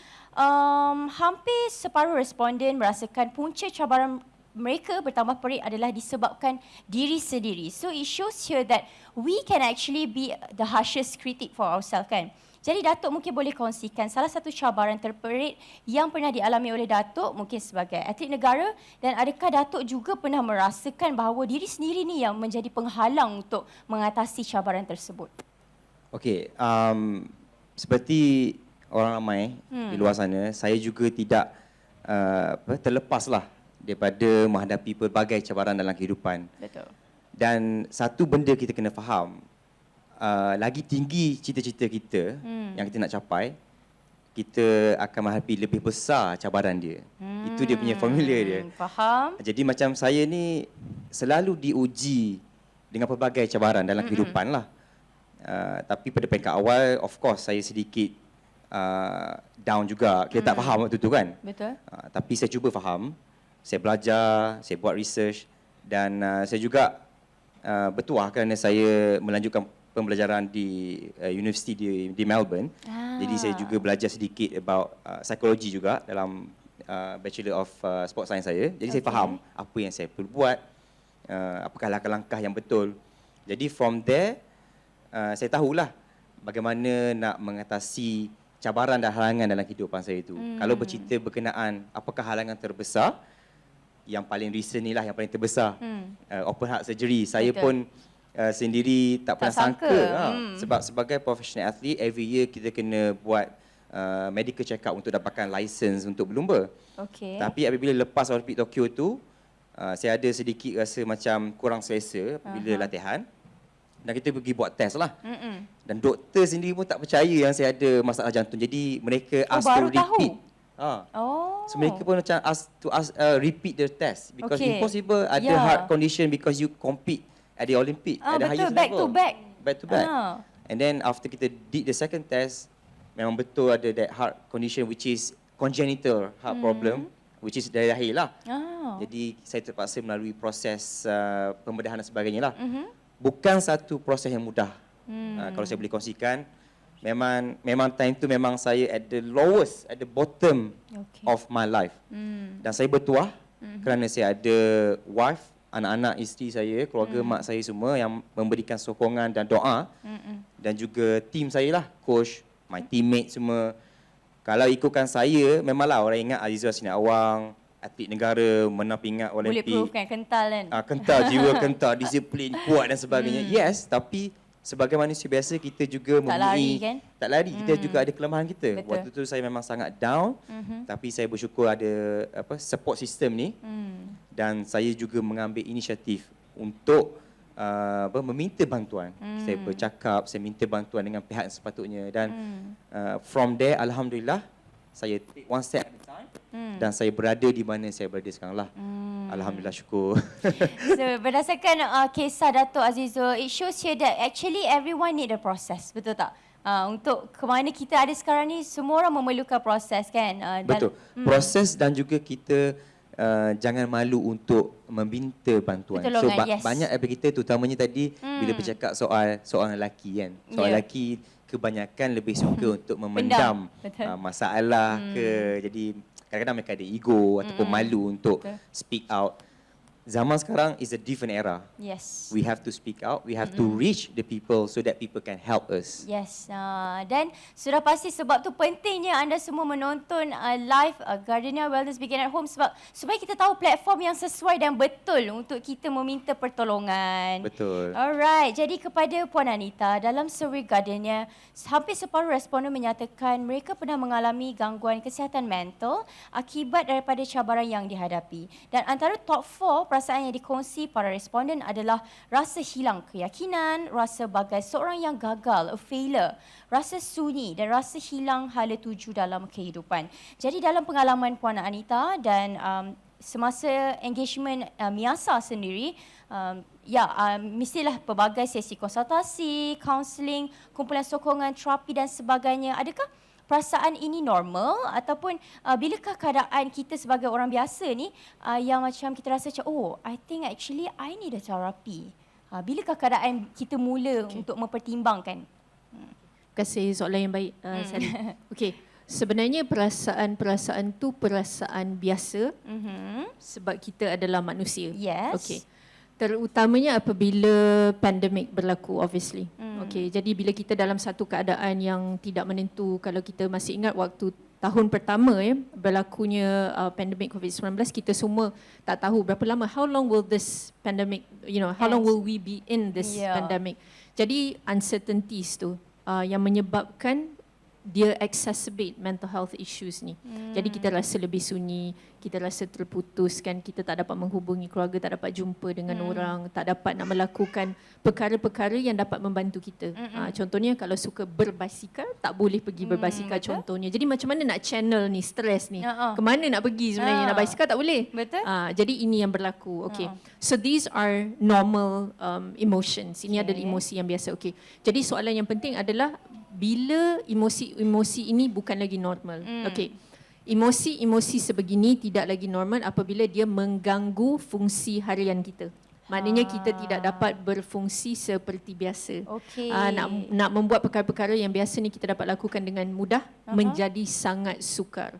Speaker 1: hampir separuh responden merasakan punca cabaran mereka bertambah perit adalah disebabkan diri sendiri. So it shows here that we can actually be the harshest critic for ourselves kan. Jadi Datuk mungkin boleh kongsikan salah satu cabaran terperit yang pernah dialami oleh Datuk mungkin sebagai atlet negara, dan adakah Datuk juga pernah merasakan bahawa diri sendiri ni yang menjadi penghalang untuk mengatasi cabaran tersebut?
Speaker 4: Okey, seperti orang ramai di luar sana, saya juga tidak terlepaslah daripada menghadapi pelbagai cabaran dalam kehidupan.
Speaker 1: Betul.
Speaker 4: Dan satu benda kita kena faham, lagi tinggi cita-cita kita yang kita nak capai, kita akan menghadapi lebih besar cabaran dia. Itu dia punya formula dia.
Speaker 1: Faham.
Speaker 4: Jadi macam saya ni selalu diuji dengan pelbagai cabaran dalam kehidupan lah. Tapi pada peringkat awal, of course saya sedikit down juga. Kita tak faham waktu tu kan.
Speaker 1: Betul.
Speaker 4: Tapi saya cuba faham. Saya belajar, saya buat research dan saya juga bertuah kerana saya melanjutkan pembelajaran di universiti di Melbourne. Jadi saya juga belajar sedikit about psikologi juga dalam Bachelor of Sport Science saya. Jadi saya faham apa yang saya perlu buat, apakah langkah-langkah yang betul. Jadi from there, saya tahulah bagaimana nak mengatasi cabaran dan halangan dalam kehidupan saya itu. Kalau bercerita berkenaan apakah halangan terbesar, yang paling recent ni lah yang paling terbesar. Open heart surgery. Saya pun sendiri tak pernah sangka. Sebab sebagai professional athlete, every year kita kena buat medical check up untuk dapatkan license untuk berlumba.
Speaker 1: Okey.
Speaker 4: Tapi apabila lepas Olimpik Tokyo tu, saya ada sedikit rasa macam kurang selesa bila latihan. Dan kita pergi buat test lah. Dan doktor sendiri pun tak percaya yang saya ada masalah jantung. Jadi mereka ask
Speaker 1: baru
Speaker 4: to repeat.
Speaker 1: Oh.
Speaker 4: So mereka pun macam ask repeat the test because
Speaker 1: Okay.
Speaker 4: impossible ada
Speaker 1: Yeah.
Speaker 4: heart condition because you compete at the Olympic at the
Speaker 1: betul,
Speaker 4: highest
Speaker 1: back
Speaker 4: level.
Speaker 1: to back.
Speaker 4: Back to back.
Speaker 1: Ah.
Speaker 4: And then after kita did the second test, memang betul ada that heart condition which is congenital heart problem, which is dari lahir lah. Jadi saya terpaksa melalui proses pembedahan dan sebagainya lah. Bukan satu proses yang mudah. Kalau saya boleh kongsikan, memang time tu memang saya at the lowest, at the bottom of my life. Dan saya bertuah kerana saya ada wife, anak-anak, isteri saya, keluarga mak saya semua yang memberikan sokongan dan doa. Dan juga tim saya lah, coach, my teammate semua. Kalau ikutkan saya, memanglah orang ingat Azizul Hasina Awang, atlet negara, menang pingat Olimpik.
Speaker 1: Bulletproof kan, kental kan.
Speaker 4: Kental, jiwa kental, disiplin, kuat dan sebagainya. Yes, tapi sebagai manusia biasa kita juga
Speaker 1: Tak lari kan?
Speaker 4: Tak lari, kita juga ada kelemahan kita.
Speaker 1: Betul.
Speaker 4: Waktu tu saya memang sangat down, tapi saya bersyukur ada support system ni. Dan saya juga mengambil inisiatif untuk meminta bantuan. Saya bercakap, saya minta bantuan dengan pihak yang sepatutnya dan from there alhamdulillah saya take one step at a time dan saya berada di mana saya berada sekarang lah. Alhamdulillah, syukur.
Speaker 1: So berdasarkan kisah Dato' Azizul, it shows here that actually everyone need a process, betul tak? Untuk ke mana kita ada sekarang ni, semua orang memerlukan proses kan?
Speaker 4: Betul. Proses dan juga kita jangan malu untuk meminta bantuan.
Speaker 1: Pertolongan, yes.
Speaker 4: Banyak daripada kita terutamanya tadi bila bercakap soal seorang lelaki kan. Seorang
Speaker 1: Yeah.
Speaker 4: lelaki kebanyakan lebih suka untuk memendam
Speaker 1: Betul.
Speaker 4: masalah ke. Jadi kadang-kadang mereka ada ego ataupun malu untuk
Speaker 1: Betul.
Speaker 4: speak out. Zaman sekarang is a different era.
Speaker 1: Yes.
Speaker 4: We have to speak out, we have to reach the people so that people can help us.
Speaker 1: Yes, dan sudah pasti sebab tu pentingnya anda semua menonton live Gardenia Wellness Begin at Home sebab supaya kita tahu platform yang sesuai dan betul untuk kita meminta pertolongan.
Speaker 4: Betul.
Speaker 1: Alright, jadi kepada Puan Anita, dalam survey Gardenia, hampir separuh responden menyatakan mereka pernah mengalami gangguan kesihatan mental akibat daripada cabaran yang dihadapi. Dan antara top 4 perasaan yang dikongsi para responden adalah rasa hilang keyakinan, rasa bagai seorang yang gagal, a failure, rasa sunyi dan rasa hilang hala tuju dalam kehidupan. Jadi dalam pengalaman Puan Anita dan semasa engagement Miasa sendiri, mestilah pelbagai sesi konsultasi, kaunseling, kumpulan sokongan, terapi dan sebagainya. Adakah perasaan ini normal ataupun bilakah keadaan kita sebagai orang biasa ni yang macam kita rasa macam I think actually I need a therapy. Bilakah keadaan kita mula untuk mempertimbangkan?
Speaker 3: Terima kasih, soalan yang baik, Sari. Okey, sebenarnya perasaan tu perasaan biasa sebab kita adalah manusia.
Speaker 1: Yes.
Speaker 3: Okey. Terutamanya apabila pandemik berlaku, obviously. Okey, jadi bila kita dalam satu keadaan yang tidak menentu, kalau kita masih ingat waktu tahun pertama berlakunya pandemik COVID-19, kita semua tak tahu berapa lama, how long will this pandemic, how long will we be in this pandemic. Jadi uncertainties tu yang menyebabkan dia exacerbate mental health issues ni. Jadi kita rasa lebih sunyi, kita rasa terputus kan, kita tak dapat menghubungi keluarga, tak dapat jumpa dengan orang, tak dapat nak melakukan perkara-perkara yang dapat membantu kita. Contohnya kalau suka berbasikal, tak boleh pergi berbasikal contohnya. Jadi macam mana nak channel ni stres ni? Ke mana nak pergi sebenarnya? Nak basikal tak boleh.
Speaker 1: Betul.
Speaker 3: Jadi ini yang berlaku. Okay. So these are normal emotions. Ini adalah emosi yang biasa. Okay. Jadi soalan yang penting adalah bila emosi ini bukan lagi normal. Okey. Emosi sebegini tidak lagi normal apabila dia mengganggu fungsi harian kita. Maknanya kita tidak dapat berfungsi seperti biasa.
Speaker 1: Okey.
Speaker 3: Nak membuat perkara-perkara yang biasa ni kita dapat lakukan dengan mudah menjadi sangat sukar.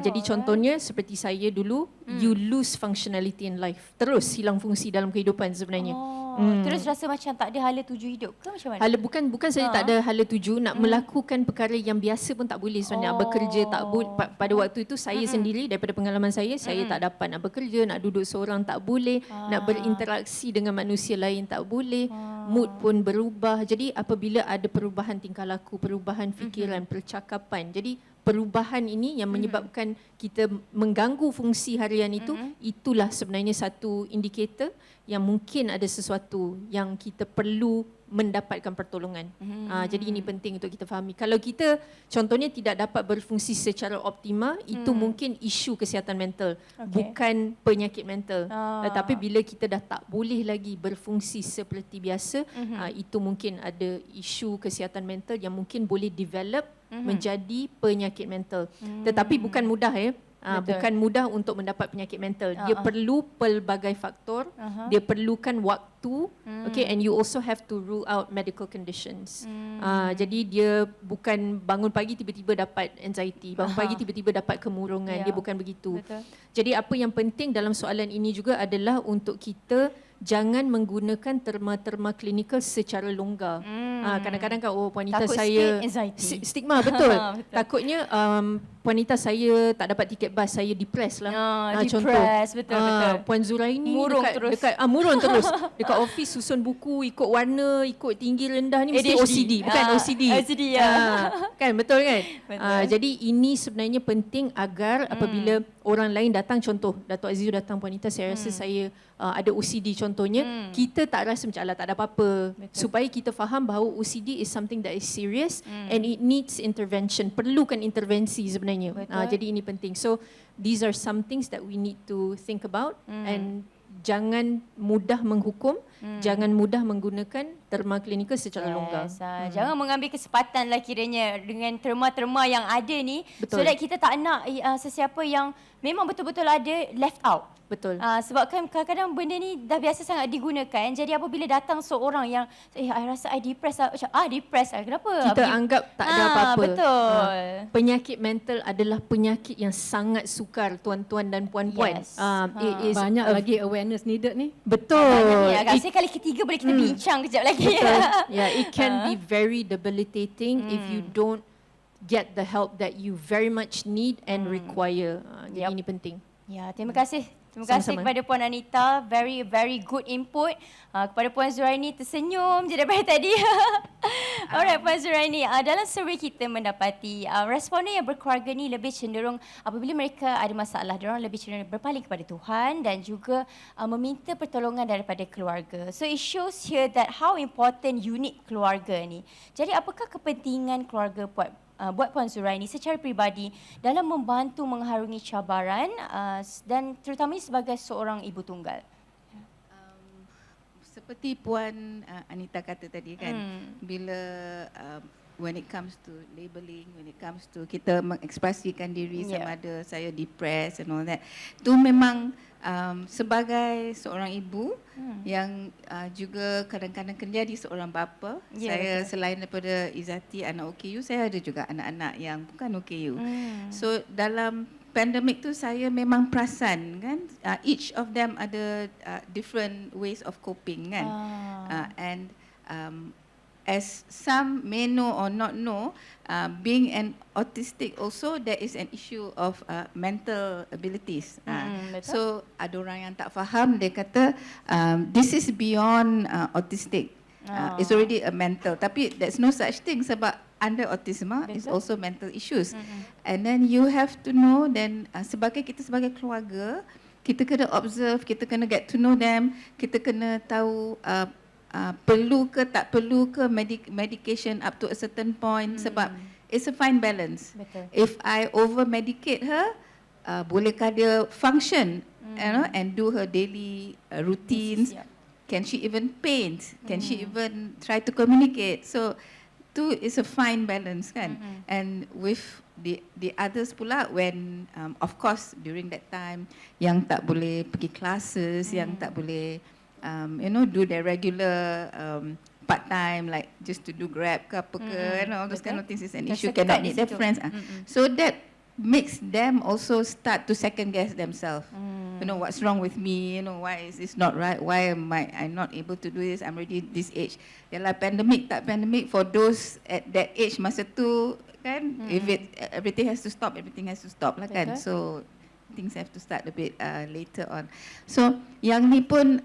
Speaker 3: Jadi contohnya seperti saya dulu, you lose functionality in life. Terus hilang fungsi dalam kehidupan sebenarnya.
Speaker 1: Terus rasa macam tak ada hala tuju hidup ke macam mana?
Speaker 3: Hala bukan saja tak ada hala tuju, nak melakukan perkara yang biasa pun tak boleh sebenarnya. Nak bekerja tak boleh. Pada waktu itu saya sendiri, daripada pengalaman saya tak dapat nak bekerja, nak duduk seorang tak boleh, nak berinteraksi dengan manusia lain tak boleh, mood pun berubah. Jadi apabila ada perubahan tingkah laku, perubahan fikiran, percakapan, jadi perubahan ini yang menyebabkan kita mengganggu fungsi harian itu, itulah sebenarnya satu indikator yang mungkin ada sesuatu yang kita perlu mendapatkan pertolongan. Jadi ini penting untuk kita fahami. Kalau kita contohnya tidak dapat berfungsi secara optimal, itu mungkin isu kesihatan mental, bukan penyakit mental. Tetapi bila kita dah tak boleh lagi berfungsi seperti biasa, itu mungkin ada isu kesihatan mental yang mungkin boleh develop menjadi penyakit mental. Tetapi bukan mudah bukan mudah untuk mendapat penyakit mental. Dia perlu pelbagai faktor, dia perlukan waktu, okay, and you also have to rule out medical conditions. Jadi dia bukan bangun pagi tiba-tiba dapat anxiety, bangun pagi tiba-tiba dapat kemurungan, dia bukan begitu.
Speaker 1: Betul.
Speaker 3: Jadi apa yang penting dalam soalan ini juga adalah untuk kita jangan menggunakan terma-terma klinikal secara longgar. Kadang-kadang kan wanita
Speaker 1: Takut
Speaker 3: saya
Speaker 1: sikit anxiety.
Speaker 3: stigma betul.
Speaker 1: Betul.
Speaker 3: Takutnya wanita saya tak dapat tiket bas, saya depressed lah.
Speaker 1: Depressed, betul.
Speaker 3: Puan Zuraini
Speaker 1: Murung terus.
Speaker 3: murung terus. Dekat office susun buku, ikut warna, ikut tinggi rendah ni mesti
Speaker 1: ADHD.
Speaker 3: OCD, bukan OCD.
Speaker 1: OCD, ya.
Speaker 3: Kan betul kan?
Speaker 1: Betul.
Speaker 3: Jadi ini sebenarnya penting agar apabila orang lain datang, contoh Dato' Azizu datang wanita, saya rasa saya ada OCD contohnya, kita tak rasa macam alah tak ada apa-apa. Supaya kita faham bahawa OCD is something that is serious and it needs intervention. Perlukan intervensi sebenarnya. Jadi ini penting. So these are some things that we need to think about and jangan mudah menghukum, jangan mudah menggunakan terma klinikal secara longgar.
Speaker 1: Jangan mengambil kesempatan lah kiranya dengan terma-terma yang ada ni. So
Speaker 3: Betul.
Speaker 1: that kita tak nak sesiapa yang memang betul-betul ada left out.
Speaker 3: Betul.
Speaker 1: Sebab kan kadang-kadang benda ni dah biasa sangat digunakan. Jadi apabila datang seorang yang I rasa I depressed lah. Macam depressed lah. Kenapa?
Speaker 3: Kita anggap tak ada apa-apa.
Speaker 1: Betul.
Speaker 3: Penyakit mental adalah penyakit yang sangat sukar tuan-tuan dan puan-puan.
Speaker 1: Yes.
Speaker 3: It is
Speaker 6: Banyak lagi awareness needed ni.
Speaker 3: betul.
Speaker 1: Ya, rasanya kali ketiga boleh kita bincang kejap lagi.
Speaker 3: Betul. Yeah, it can be very debilitating if you don't get the help that you very much need and require. Jadi
Speaker 1: Yup.
Speaker 3: ini penting.
Speaker 1: Ya, terima kasih. Terima kasih
Speaker 3: Sama-sama.
Speaker 1: kepada Puan Anita. Very good input. Kepada Puan Zuraini, tersenyum je daripada tadi. Alright, Puan Zuraini. Dalam survey kita mendapati responden yang berkeluarga ni lebih cenderung apabila mereka ada masalah, diorang lebih cenderung berpaling kepada Tuhan dan juga meminta pertolongan daripada keluarga. So it shows here that how important unit keluarga ni. Jadi apakah kepentingan keluarga buat Puan Zuraini secara peribadi dalam membantu mengharungi cabaran dan terutamanya sebagai seorang ibu tunggal?
Speaker 5: Seperti Puan Anita kata tadi kan, bila when it comes to labeling, when it comes to kita mengekspresikan diri sama ada saya depressed and all that, tu memang sebagai seorang ibu yang juga kadang-kadang menjadi seorang bapa, saya selain daripada Izzati anak OKU, saya ada juga anak-anak yang bukan OKU. So dalam pandemik tu saya memang perasan kan, each of them ada different ways of coping kan. And as some may know or not know, being an autistic also there is an issue of mental abilities. So ada orang yang tak faham, dia kata this is beyond autistic. It's already a mental. Tapi there's no such thing sebab under autism is also mental issues. And then you have to know then kita sebagai keluarga, kita kena observe, kita kena get to know them, kita kena tahu perlu ke tak perlu ke medication up to a certain point sebab it's a fine balance.
Speaker 1: Betul.
Speaker 5: If I over medicate her, bolehkah dia function, you know, and do her daily routines? Can she even paint? Can she even try to communicate? So tu is a fine balance kan. And with the others pula, when of course during that time yang tak boleh pergi classes, yang tak boleh you know, do their regular part time, like just to do Grab ke apa ke, and all those kind of things is an issue. Cannot meet their friends. So that makes them also start to second guess themselves. You know, what's wrong with me? You know, why is this not right? Why am I not able to do this? I'm already this age. Yalah, pandemic tak pandemic, for those at that age masa tu kan, if everything has to stop, everything has to stop lah kan. So things have to start a bit later on. So yang ni pun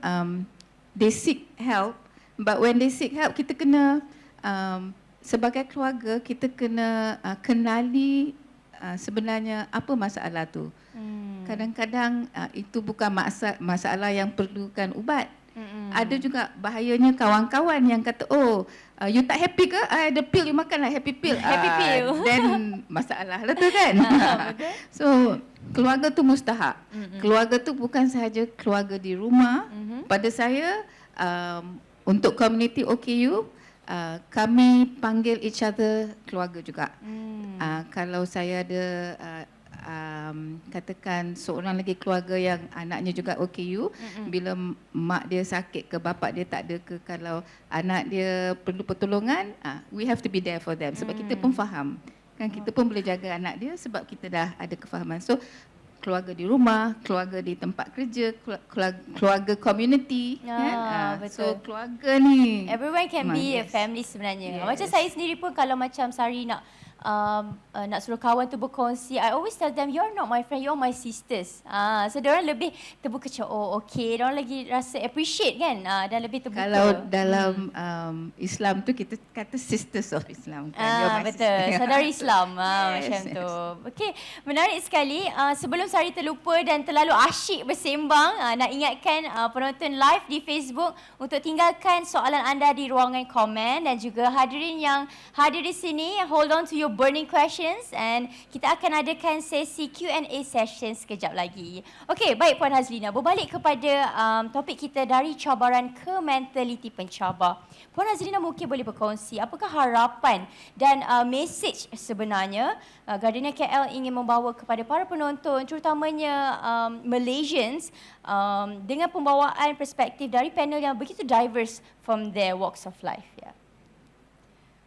Speaker 5: they seek help But when they seek help, kita kena sebagai keluarga kita kena kenali sebenarnya apa masalah tu. Kadang-kadang itu bukan masalah yang perlukan ubat. Ada juga bahayanya kawan-kawan yang kata, oh, you tak happy ke? Ada pil, you makanlah happy pill.
Speaker 1: Happy pill.
Speaker 5: Then masalah lah tu kan. So, keluarga tu mustahak. Keluarga tu bukan sahaja keluarga di rumah. Pada saya, untuk community OKU, kami panggil each other keluarga juga. Kalau saya ada katakan seorang lagi keluarga yang anaknya juga OKU, bila mak dia sakit ke bapak dia tak ada ke, kalau anak dia perlu pertolongan, we have to be there for them sebab kita pun faham kan, kita pun boleh jaga anak dia sebab kita dah ada kefahaman. So keluarga di rumah, keluarga di tempat kerja, keluarga community kan.
Speaker 1: Betul.
Speaker 5: So keluarga ni
Speaker 1: Everyone can be a
Speaker 5: yes.
Speaker 1: family sebenarnya.
Speaker 5: Yes.
Speaker 1: Macam saya sendiri pun kalau macam Sari nak nak suruh kawan tu berkongsi, I always tell them, you're not my friend, you're my sisters. So diorang lebih terbuka macam, oh okay, diorang lagi rasa appreciate kan, dan lebih terbuka.
Speaker 5: Kalau dalam Islam tu kita kata sisters of Islam kan. You're my
Speaker 1: Betul,
Speaker 5: sister.
Speaker 1: saudara Islam
Speaker 5: Yes,
Speaker 1: macam
Speaker 5: yes.
Speaker 1: tu. Okey, menarik sekali. Sebelum Sari terlupa dan terlalu asyik bersembang, nak ingatkan penonton live di Facebook untuk tinggalkan soalan anda di ruangan komen, dan juga hadirin yang hadir di sini, hold on to your burning questions, and kita akan adakan sesi Q&A session sekejap lagi. Okey, baik Puan Hazlina, berbalik kepada topik kita dari cabaran ke mentaliti pencabar. Puan Hazlina mungkin boleh berkongsi apakah harapan dan mesej sebenarnya Gardenia KL ingin membawa kepada para penonton, terutamanya Malaysians, dengan pembawaan perspektif dari panel yang begitu diverse from their walks of life. Yeah.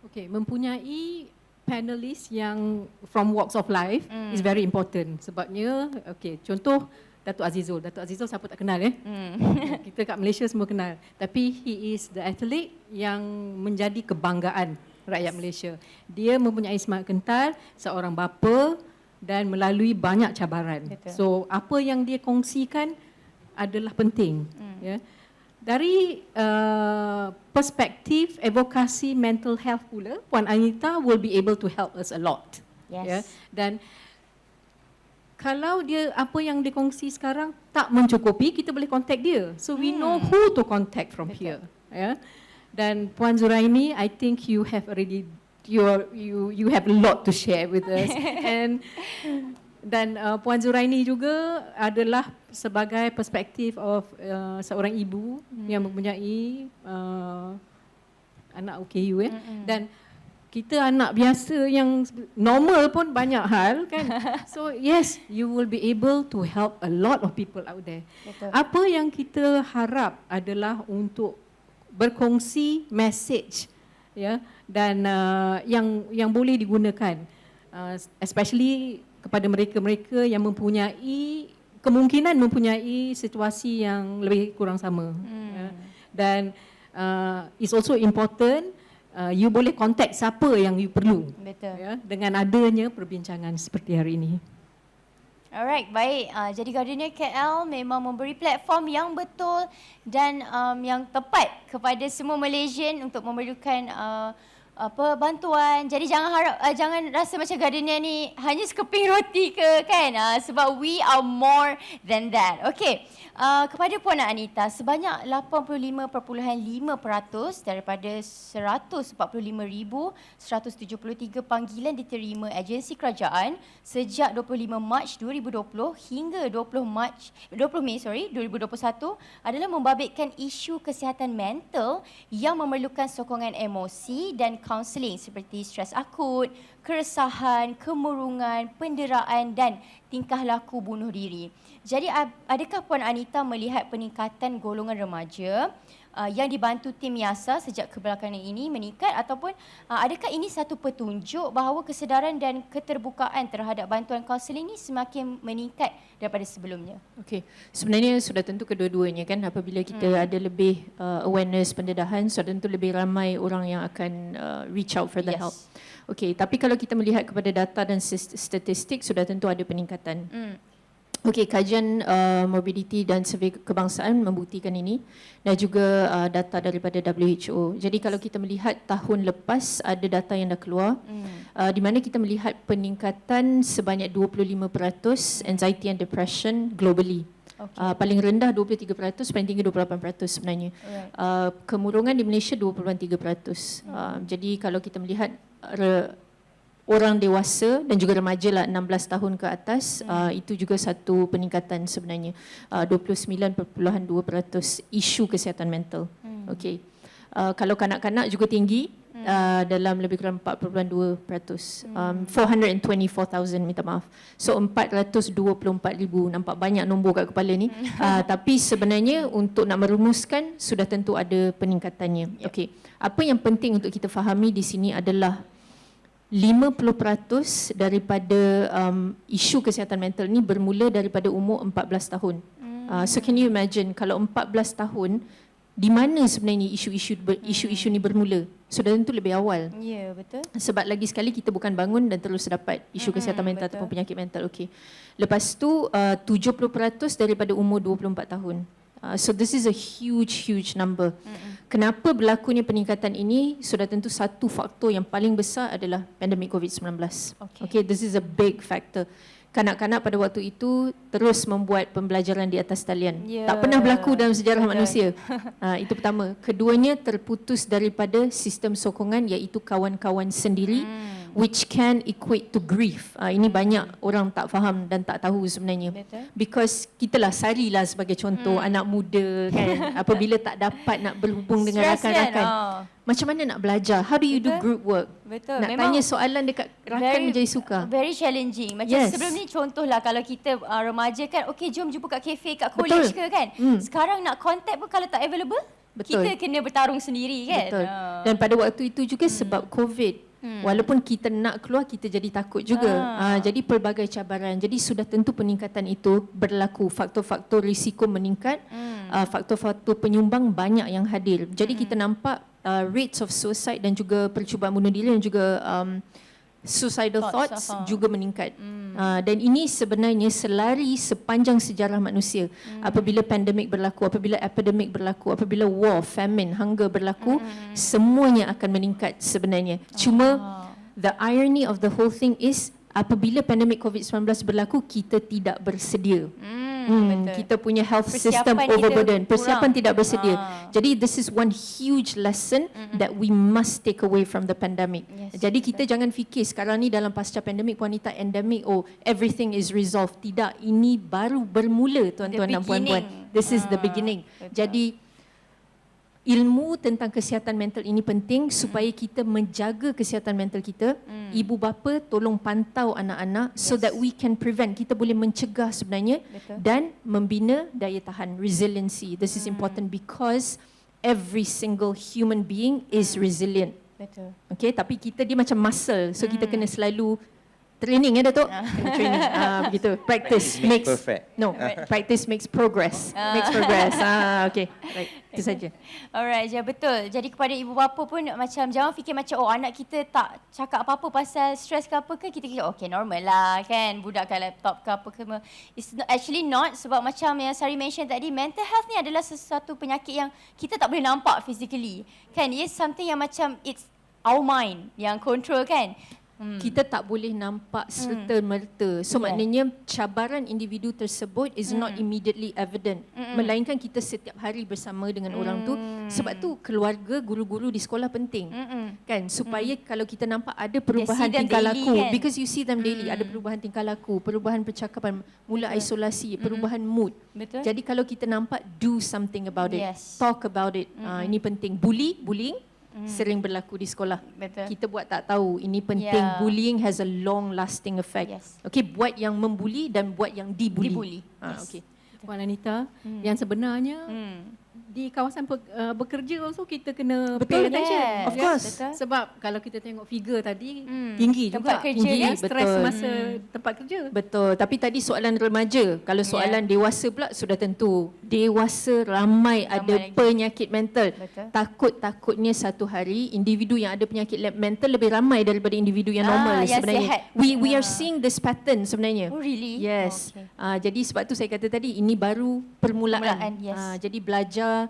Speaker 6: Okay, mempunyai panelists yang from walks of life is very important. Sebabnya, okay, contoh Datuk Azizul. Datuk Azizul siapa tak kenal kita kat Malaysia semua kenal. Tapi he is the athlete yang menjadi kebanggaan rakyat Malaysia. Dia mempunyai semangat kental, seorang bapa dan melalui banyak cabaran.
Speaker 1: Betul.
Speaker 6: So apa yang dia kongsikan adalah penting. Ya. Dari perspektif advokasi mental health pula, Puan Anita will be able to help us a lot.
Speaker 1: Yes.
Speaker 6: Ya. Dan kalau dia apa yang dikongsi sekarang tak mencukupi, kita boleh contact dia. So we know who to contact from here. Ya. Dan Puan Zuraini, I think you have already you have a lot to share with us. Dan Puan Zuraini juga adalah sebagai perspektif of seorang ibu yang mempunyai anak OKU dan kita anak biasa yang normal pun banyak hal kan. So yes, you will be able to help a lot of people out there.
Speaker 1: Betul.
Speaker 6: Apa yang kita harap adalah untuk berkongsi message ya, dan yang boleh digunakan especially kepada mereka-mereka yang mempunyai kemungkinan mempunyai situasi yang lebih kurang sama. Ya. Dan it's also important you boleh contact siapa yang you perlu.
Speaker 1: Betul.
Speaker 6: Ya, dengan adanya perbincangan seperti hari ini.
Speaker 1: Alright, baik. Jadi Gardenia KL memang memberi platform yang betul dan yang tepat kepada semua Malaysian untuk memerlukan bantuan. Jadi jangan rasa macam Gardenia ni hanya sekeping roti ke kan, sebab we are more than that. Okey. Kepada Puan Anita, sebanyak 85.5% daripada 145,173 panggilan diterima agensi kerajaan sejak 25 Mac 2020 hingga 20 Mei 2021 adalah membabitkan isu kesihatan mental yang memerlukan sokongan emosi dan kaunseling seperti stres akut, keresahan, kemurungan, penderaan dan tingkah laku bunuh diri. Jadi adakah Puan Anita melihat peningkatan golongan remaja yang dibantu tim YASA sejak kebelakangan ini meningkat, ataupun adakah ini satu petunjuk bahawa kesedaran dan keterbukaan terhadap bantuan kaunseling ini semakin meningkat daripada sebelumnya?
Speaker 3: Okey, sebenarnya sudah tentu kedua-duanya kan, apabila kita ada lebih awareness pendedahan, sudah tentu lebih ramai orang yang akan reach out for the help. Okey, tapi kalau kita melihat kepada data dan statistik, sudah tentu ada peningkatan. Okey, kajian morbidity dan survey kebangsaan membuktikan ini dan juga data daripada WHO. Jadi kalau kita melihat tahun lepas ada data yang dah keluar di mana kita melihat peningkatan sebanyak 25% anxiety and depression globally. Paling rendah 23%, paling tinggi 28% sebenarnya. Kemurungan di Malaysia 20.3%. Jadi kalau kita melihat orang dewasa dan juga remaja lah 16 tahun ke atas, itu juga satu peningkatan sebenarnya. 29.2% isu kesihatan mental. Okey. Kalau kanak-kanak juga tinggi, dalam lebih kurang 4.2%. 424,000, minta maaf. So 424,000, nampak banyak nombor kat kepala ni. Tapi sebenarnya untuk nak merumuskan sudah tentu ada peningkatannya. Okey. Apa yang penting untuk kita fahami di sini adalah 50% daripada isu kesihatan mental ni bermula daripada umur 14 tahun. So can you imagine kalau 14 tahun, di mana sebenarnya isu-isu ni bermula? Sudah tentu lebih awal.
Speaker 1: Ya, betul.
Speaker 3: Sebab lagi sekali kita bukan bangun dan terus dapat isu kesihatan mental ataupun penyakit mental. Okey. Lepas tu 70% daripada umur 24 tahun. So this is a huge number. Kenapa berlakunya peningkatan ini? Sudah tentu satu faktor yang paling besar adalah pandemik COVID-19. Okay, this is a big factor. Kanak-kanak pada waktu itu terus membuat pembelajaran di atas talian. Tak pernah berlaku dalam sejarah manusia. Itu pertama. Keduanya terputus daripada sistem sokongan iaitu kawan-kawan sendiri which can equate to grief. Ini banyak orang tak faham dan tak tahu sebenarnya.
Speaker 1: Betul.
Speaker 3: Because kita lah Sari lah sebagai contoh anak muda kan, apabila tak dapat nak berhubung dengan
Speaker 1: Stress
Speaker 3: rakan-rakan.
Speaker 1: kan?
Speaker 3: Macam mana nak belajar? How do you do group work?
Speaker 1: Betul.
Speaker 3: Nak
Speaker 1: Memang
Speaker 3: tanya soalan dekat rakan menjadi sukar.
Speaker 1: Very challenging. Macam
Speaker 3: Yes.
Speaker 1: sebelum ni contohlah kalau kita remaja kan, okey jom jumpa kat kafe, kat college ke kan. Sekarang nak contact pun kalau tak available,
Speaker 3: Betul.
Speaker 1: kita kena bertarung sendiri kan.
Speaker 3: Betul. Dan pada waktu itu juga sebab COVID, walaupun kita nak keluar, kita jadi takut juga. Jadi pelbagai cabaran. Jadi sudah tentu peningkatan itu berlaku. Faktor-faktor risiko meningkat, faktor-faktor penyumbang banyak yang hadir. Jadi kita nampak rates of suicide dan juga percubaan bunuh diri dan juga suicidal thoughts juga meningkat. Dan ini sebenarnya selari sepanjang sejarah manusia. Apabila pandemik berlaku, apabila epidemik berlaku, apabila war, famine, hunger berlaku, semuanya akan meningkat sebenarnya. Cuma the irony of the whole thing is apabila pandemik COVID-19 berlaku, kita tidak bersedia. Kita punya health system
Speaker 1: Persiapan kita
Speaker 3: overburden.
Speaker 1: kurang.
Speaker 3: Persiapan tidak bersedia. Jadi this is one huge lesson that we must take away from the pandemic. Jadi kita jangan fikir sekarang ni dalam pasca pandemik, wanita endemik, oh everything is resolved. Tidak, ini baru bermula tuan-tuan dan puan-puan. This is the beginning. Jadi ilmu tentang kesihatan mental ini penting supaya kita menjaga kesihatan mental kita. Ibu bapa tolong pantau anak-anak so that we can prevent. Kita boleh mencegah sebenarnya dan membina daya tahan, resiliency. This is important because every single human being is resilient.
Speaker 1: Betul.
Speaker 3: Okay, tapi dia macam muscle. So kita kena selalu training ya Datuk? Kena training. Begitu. Practice makes
Speaker 4: perfect.
Speaker 3: No, practice makes progress. Makes progress. Okay. Right. Itu saja.
Speaker 1: Alright, ya betul. Jadi kepada ibu bapa pun macam jangan fikir macam oh anak kita tak cakap apa-apa pasal stres ke apa ke, kita kira okay normal lah kan, budak kat laptop ke apa ke. It's actually not, sebab macam yang Sari mention tadi, mental health ni adalah sesuatu penyakit yang kita tak boleh nampak physically. Kan, it's something yang macam it's our mind yang control kan.
Speaker 3: Kita tak boleh nampak serta-merta. So maknanya cabaran individu tersebut is not immediately evident. Melainkan kita setiap hari bersama dengan orang tu. Sebab tu keluarga, guru-guru di sekolah penting. Kan, supaya kalau kita nampak ada perubahan
Speaker 1: them
Speaker 3: tingkah
Speaker 1: daily,
Speaker 3: laku,
Speaker 1: kan?
Speaker 3: because you see them daily, ada perubahan tingkah laku, perubahan percakapan, mula isolasi, perubahan mood.
Speaker 1: Betul.
Speaker 3: Jadi kalau kita nampak, do something about it.
Speaker 1: Yes.
Speaker 3: Talk about it. Ini penting. Bullying sering berlaku di sekolah.
Speaker 1: Betul.
Speaker 3: Kita buat tak tahu. Ini penting.
Speaker 1: Yeah.
Speaker 3: Bullying has a long lasting effect.
Speaker 1: Yes.
Speaker 3: Okay, buat yang membuli dan buat yang dibuli.
Speaker 1: Dibuli. Yes.
Speaker 3: Okay.
Speaker 6: Puan Anita, yang sebenarnya di kawasan bekerja also kita kena
Speaker 3: Betul,
Speaker 6: pay attention.
Speaker 1: yes.
Speaker 3: Of course.
Speaker 1: Betul.
Speaker 6: Sebab kalau kita tengok figure tadi tinggi
Speaker 1: Tempat
Speaker 6: juga,
Speaker 1: kerja
Speaker 6: tinggi
Speaker 1: kan?
Speaker 6: stres
Speaker 3: Betul.
Speaker 6: masa tempat kerja.
Speaker 3: Betul, tapi tadi soalan remaja. Kalau soalan dewasa pula sudah tentu. Dewasa ramai ada
Speaker 1: lagi.
Speaker 3: penyakit mental.
Speaker 1: Betul.
Speaker 3: Takutnya satu hari individu yang ada penyakit mental lebih ramai daripada individu yang normal
Speaker 1: yang
Speaker 3: sebenarnya.
Speaker 1: sihat.
Speaker 3: We are seeing this pattern sebenarnya.
Speaker 1: Oh, really?
Speaker 3: Yes.
Speaker 1: Okay.
Speaker 3: Jadi sebab tu saya kata tadi ini baru permulaan.
Speaker 1: Yes.
Speaker 3: Jadi belajar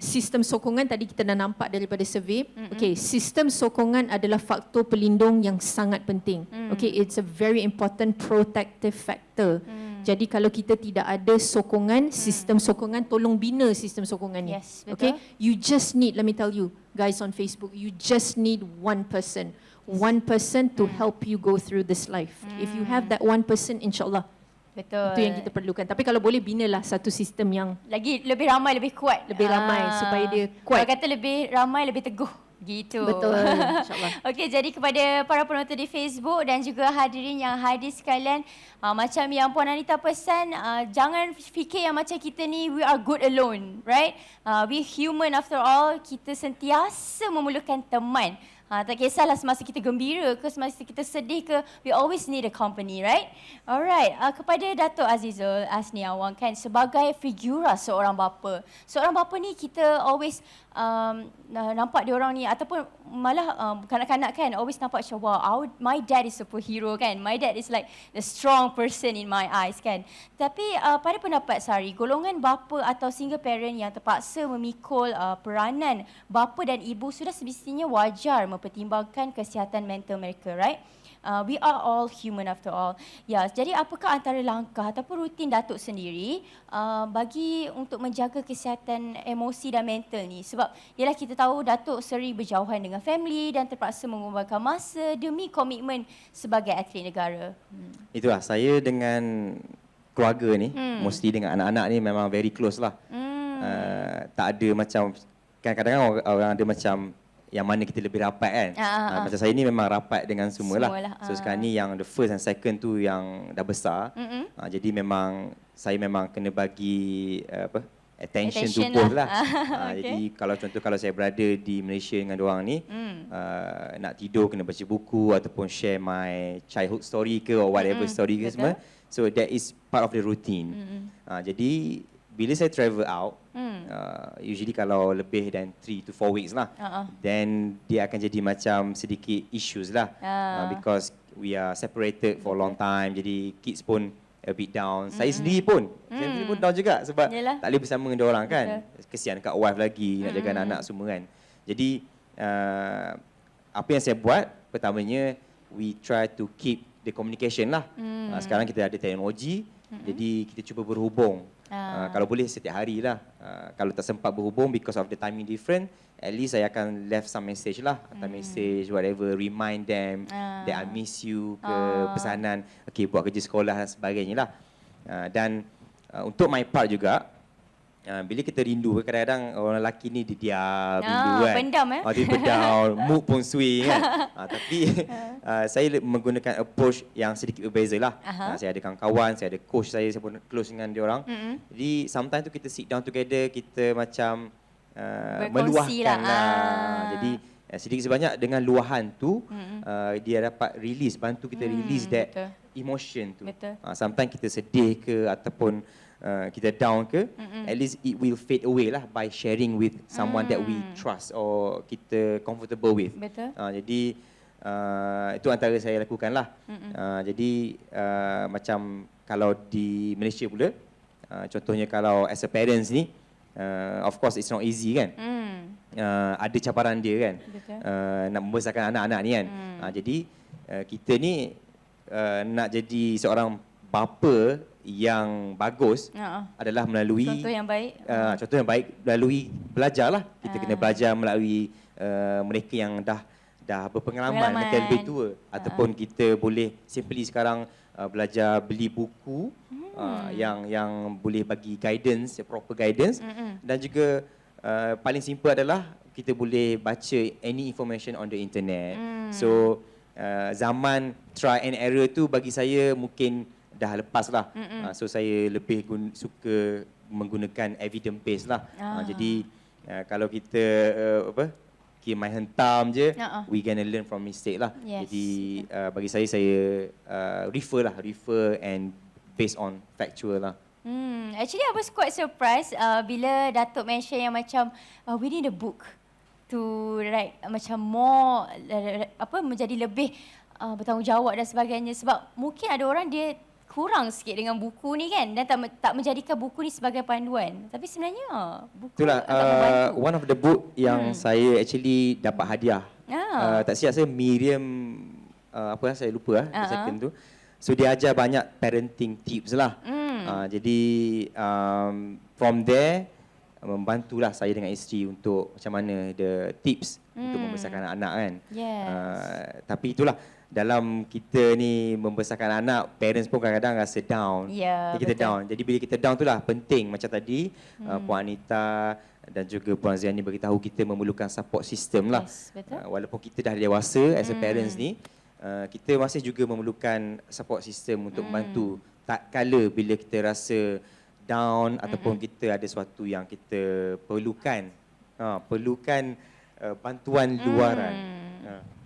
Speaker 3: sistem sokongan tadi kita dah nampak daripada survey. Okey, sistem sokongan adalah faktor pelindung yang sangat penting. Okey, it's a very important protective factor. Jadi kalau kita tidak ada sokongan, sistem sokongan, tolong bina sistem sokongan ni.
Speaker 1: Yes, betul.
Speaker 3: Okay, you just need, let me tell you guys on Facebook, you just need one person to help you go through this life. If you have that one person, insyaAllah,
Speaker 1: Betul.
Speaker 3: itu yang kita perlukan. Tapi kalau boleh, binalah satu sistem yang
Speaker 1: Lagi lebih ramai, lebih kuat.
Speaker 3: Lebih ramai supaya dia kuat.
Speaker 1: Kalau kata lebih ramai, lebih teguh. Gitu.
Speaker 3: Betul, insyaAllah.
Speaker 1: Okey, jadi kepada para penonton di Facebook dan juga hadirin yang hadir sekalian, macam yang Puan Anita pesan, jangan fikir yang macam kita ni we are good alone, right? We human after all, kita sentiasa memerlukan teman. Tak kisahlah semasa kita gembira ke, semasa kita sedih ke, we always need a company, right? Alright, kepada Datuk Azizul Asni Awang kan, sebagai figura seorang bapa. Seorang bapa ni kita always nampak dia orang ni, ataupun malah kanak-kanak kan, always nampak macam, wow, my dad is superhero kan, my dad is like the strong person in my eyes kan. Tapi pada pendapat Sari, golongan bapa atau single parent yang terpaksa memikul peranan bapa dan ibu sudah semestinya wajar mempertimbangkan kesihatan mental mereka, right? We are all human after all. Ya, jadi apakah antara langkah ataupun rutin Datuk sendiri bagi untuk menjaga kesihatan emosi dan mental ni? Sebab ialah kita tahu Datuk sering berjauhan dengan family dan terpaksa mengorbankan masa demi komitmen sebagai atlet negara.
Speaker 4: Itulah, saya dengan keluarga ni, mostly dengan anak-anak ni memang very close lah. Tak ada macam, kan kadang-kadang orang ada macam yang mana kita lebih rapat kan. Macam saya ni memang rapat dengan semualah. So sekarang ni yang the first and second tu yang dah besar. Jadi memang saya memang kena bagi attention to both lah.
Speaker 1: Okay.
Speaker 4: Jadi kalau saya berada di Malaysia dengan diorang ni, nak tidur kena baca buku ataupun share my childhood story ke or whatever story ke semua. So that is part of the routine. Jadi bila saya travel out, usually kalau lebih than 3 to 4 weeks lah, then dia akan jadi macam sedikit issues lah. Because we are separated for a long time, jadi kids pun a bit down. Saya sendiri pun down juga sebab tak boleh bersama dengan orang kan. Kesian kat wife lagi, nak jaga anak-anak semua kan. Jadi apa yang saya buat, pertamanya we try to keep the communication lah. Sekarang kita ada teknologi, jadi kita cuba berhubung. Kalau boleh setiap hari lah. Kalau tak sempat berhubung because of the timing different, at least saya akan left some message lah. Atau message, whatever, remind them that I miss you ke, pesanan, okay, buat kerja sekolah dan sebagainya lah. Dan untuk my part juga, bila kita rindu, kadang-kadang orang lelaki ni dia diam, rindu kan.
Speaker 1: Pendam
Speaker 4: Dia pendam, mood pun swing kan. Tapi saya menggunakan approach yang sedikit berbeza lah. Saya ada kawan-kawan, saya ada coach saya pun close dengan dia orang. Jadi sometimes tu kita sit down together, kita macam meluahkan lah. Jadi sedikit sebanyak dengan luahan tu, dia dapat release, bantu kita release that emotion tu. Sometimes kita sedih ke ataupun kita down ke, at least it will fade away lah by sharing with someone that we trust or kita comfortable with. Jadi itu antara saya lakukan lah. Jadi macam kalau di Malaysia pula, contohnya kalau as a parents ni, of course it's not easy kan. Ada cabaran dia kan, nak membesarkan anak-anak ni kan. Jadi kita ni nak jadi seorang bapa yang bagus adalah melalui
Speaker 1: contoh yang baik.
Speaker 4: Contoh yang baik melalui belajarlah. Kita kena belajar melalui mereka yang dah berpengalaman, mereka lebih tua, ataupun kita boleh simply sekarang belajar beli buku yang boleh bagi guidance, proper guidance, dan juga paling simple adalah kita boleh baca any information on the internet. So zaman try and error tu bagi saya mungkin dah lepas lah. So saya lebih suka menggunakan evidence based lah. Jadi kalau kita main hentam je, we gonna learn from mistake lah.
Speaker 1: Yes.
Speaker 4: Jadi bagi saya refer and based on factual lah.
Speaker 1: Actually I was quite surprised bila Datuk mention yang macam we need a book to write macam more menjadi lebih bertanggungjawab dan sebagainya, sebab mungkin ada orang dia kurang sikit dengan buku ni kan, dan tak menjadikan buku ni sebagai panduan, tapi sebenarnya buku
Speaker 4: Itulah
Speaker 1: akan membantu.
Speaker 4: one of the book yang saya actually dapat hadiah. Tak silap saya Miriam saya lupa second tu. So dia ajar banyak parenting tips lah. Jadi from there membantulah saya dengan isteri untuk macam mana the tips untuk membesarkan anak-anak kan.
Speaker 1: Yes.
Speaker 4: Tapi itulah dalam kita ni membesarkan anak, parents pun kadang-kadang rasa down.
Speaker 1: Ya,
Speaker 4: Kita
Speaker 1: betul.
Speaker 4: down. Jadi bila kita down itulah penting macam tadi Puan Anita dan juga Puan Ziani beritahu kita memerlukan support system lah.
Speaker 1: Yes, betul.
Speaker 4: Walaupun kita dah dewasa as a parents ni, kita masih juga memerlukan support system untuk membantu. Tak kala bila kita rasa down ataupun kita ada sesuatu yang kita perlukan. Perlukan bantuan luaran.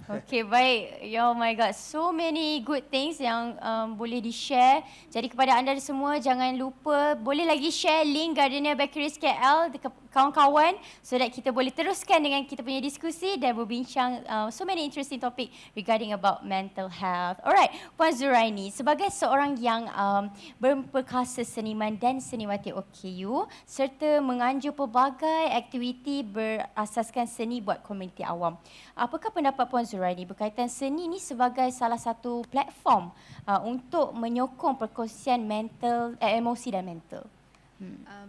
Speaker 1: Okay, baik. Oh my God, so many good things yang boleh di-share. Jadi kepada anda semua, jangan lupa boleh lagi share link Gardenia Bakeries KL dekat kawan-kawan so that kita boleh teruskan dengan kita punya diskusi dan berbincang so many interesting topic regarding about mental health. Alright, Puan Zuraini, sebagai seorang yang berperkasa seniman dan seniwati OKU serta menganjur pelbagai aktiviti berasaskan seni buat komuniti awam. Apakah pendapat Puan Zuraini berkaitan seni ni sebagai salah satu platform untuk menyokong perkongsian mental, emosi dan mental?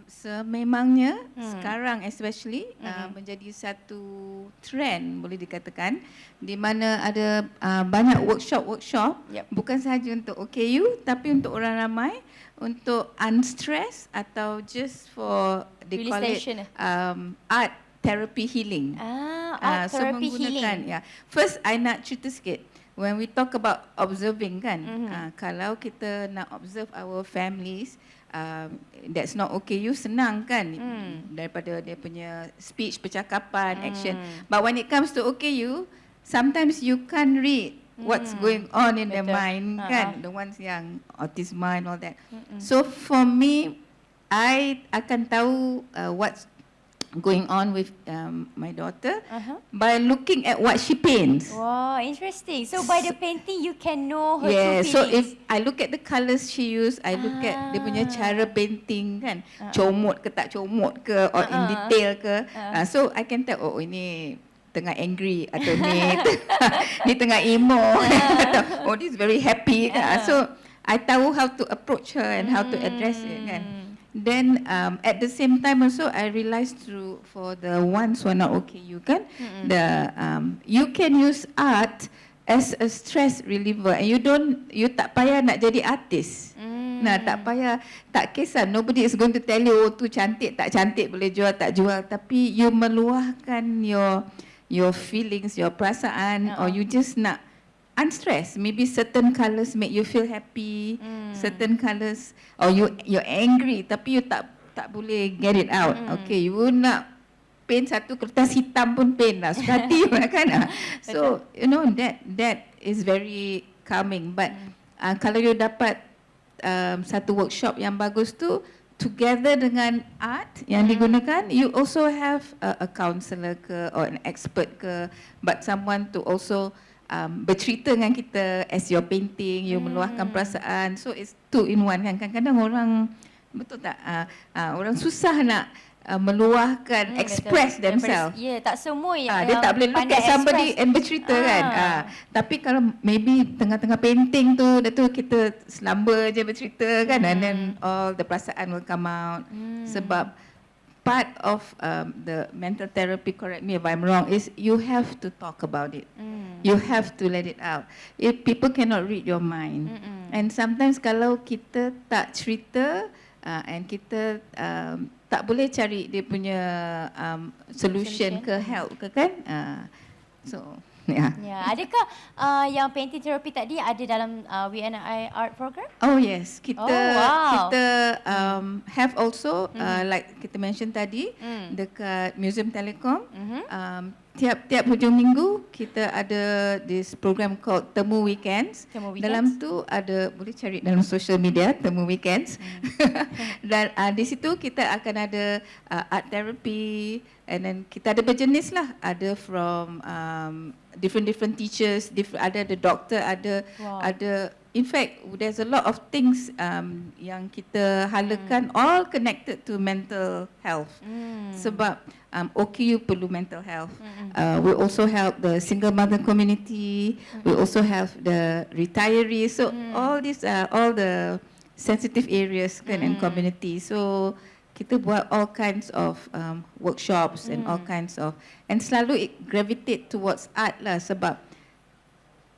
Speaker 5: Sememangnya sekarang especially menjadi satu trend boleh dikatakan, di mana ada banyak workshop bukan sahaja untuk OKU tapi untuk orang ramai, untuk unstress atau just for they call it art therapy healing.
Speaker 1: Art therapy healing.
Speaker 5: First I nak cerita sikit. When we talk about observing kan, kalau kita nak observe our families, that's not OKU, senang kan, daripada dia punya speech, percakapan, action. But when it comes to OKU, sometimes you can't read what's going on in their mind kan, the ones yang autism and all that. So for me, I akan tahu what's going on with my daughter by looking at what she paints.
Speaker 1: Wow, interesting. So by the painting you can know her
Speaker 5: Yeah,
Speaker 1: true
Speaker 5: so
Speaker 1: feelings.
Speaker 5: if I look at the colours she use, I look at dia punya cara painting kan, comot ke tak comot ke, or in detail ke. So I can tell, oh ini tengah angry atau ni tengah emo atau oh this is very happy. So I tahu how to approach her and how to address it kan. Then at the same time also I realized for the ones who are not OKU kan, you can use art as a stress reliever, and you tak payah nak jadi artis. Nah, tak kisah, nobody is going to tell you oh tu cantik tak cantik, boleh jual tak jual, tapi you meluahkan your feelings, your perasaan, or you just nak unstressed. Maybe certain colours make you feel happy, certain colours, or you're angry tapi you tak boleh get it out. Okay, you nak paint satu kertas hitam pun paint lah, suka hati kan. So you know that is very calming. But kalau you dapat satu workshop yang bagus tu, together dengan art yang digunakan, you also have a counsellor ke or an expert ke, but someone to also bercerita dengan kita as your painting, you meluahkan perasaan. So it's 2 in 1 kan. Kadang-kadang orang, betul tak, orang susah nak meluahkan, express themselves.
Speaker 1: Ya, tak semua yang
Speaker 5: dia tak boleh look
Speaker 1: pandai
Speaker 5: at somebody
Speaker 1: express.
Speaker 5: and bercerita kan. Tapi kalau maybe tengah-tengah painting tu, dah tu kita selamba je bercerita kan, and then all the perasaan will come out. Sebab part of the mental therapy, correct me if I'm wrong, is you have to talk about it. You have to let it out. If people cannot read your mind. And sometimes kalau kita tak cerita and kita tak boleh cari dia punya solution ke help ke kan. So Ya.
Speaker 1: Ya, adakah yang painting therapy tadi ada dalam WNI art program?
Speaker 5: Oh yes, kita
Speaker 1: Oh, wow.
Speaker 5: kita have also like kita mention tadi dekat Museum Telekom. Tiap-tiap hujung minggu kita ada this program called Temu Weekends.
Speaker 1: Temu Weekends.
Speaker 5: Dalam tu ada, boleh cari dalam social media Temu Weekends. Dan di situ kita akan ada art therapy, and then kita ada berjenis lah. Ada from different teachers, ada doktor, ada
Speaker 1: Wow.
Speaker 5: ada. In fact, there's a lot of things yang kita halakan all connected to mental health. Sebab OKU perlu mental health. We also help the single mother community. We also help the retirees. So all these all the sensitive areas kan and community. So kita buat all kinds of workshops and all kinds of, and selalu it gravitate towards art lah, sebab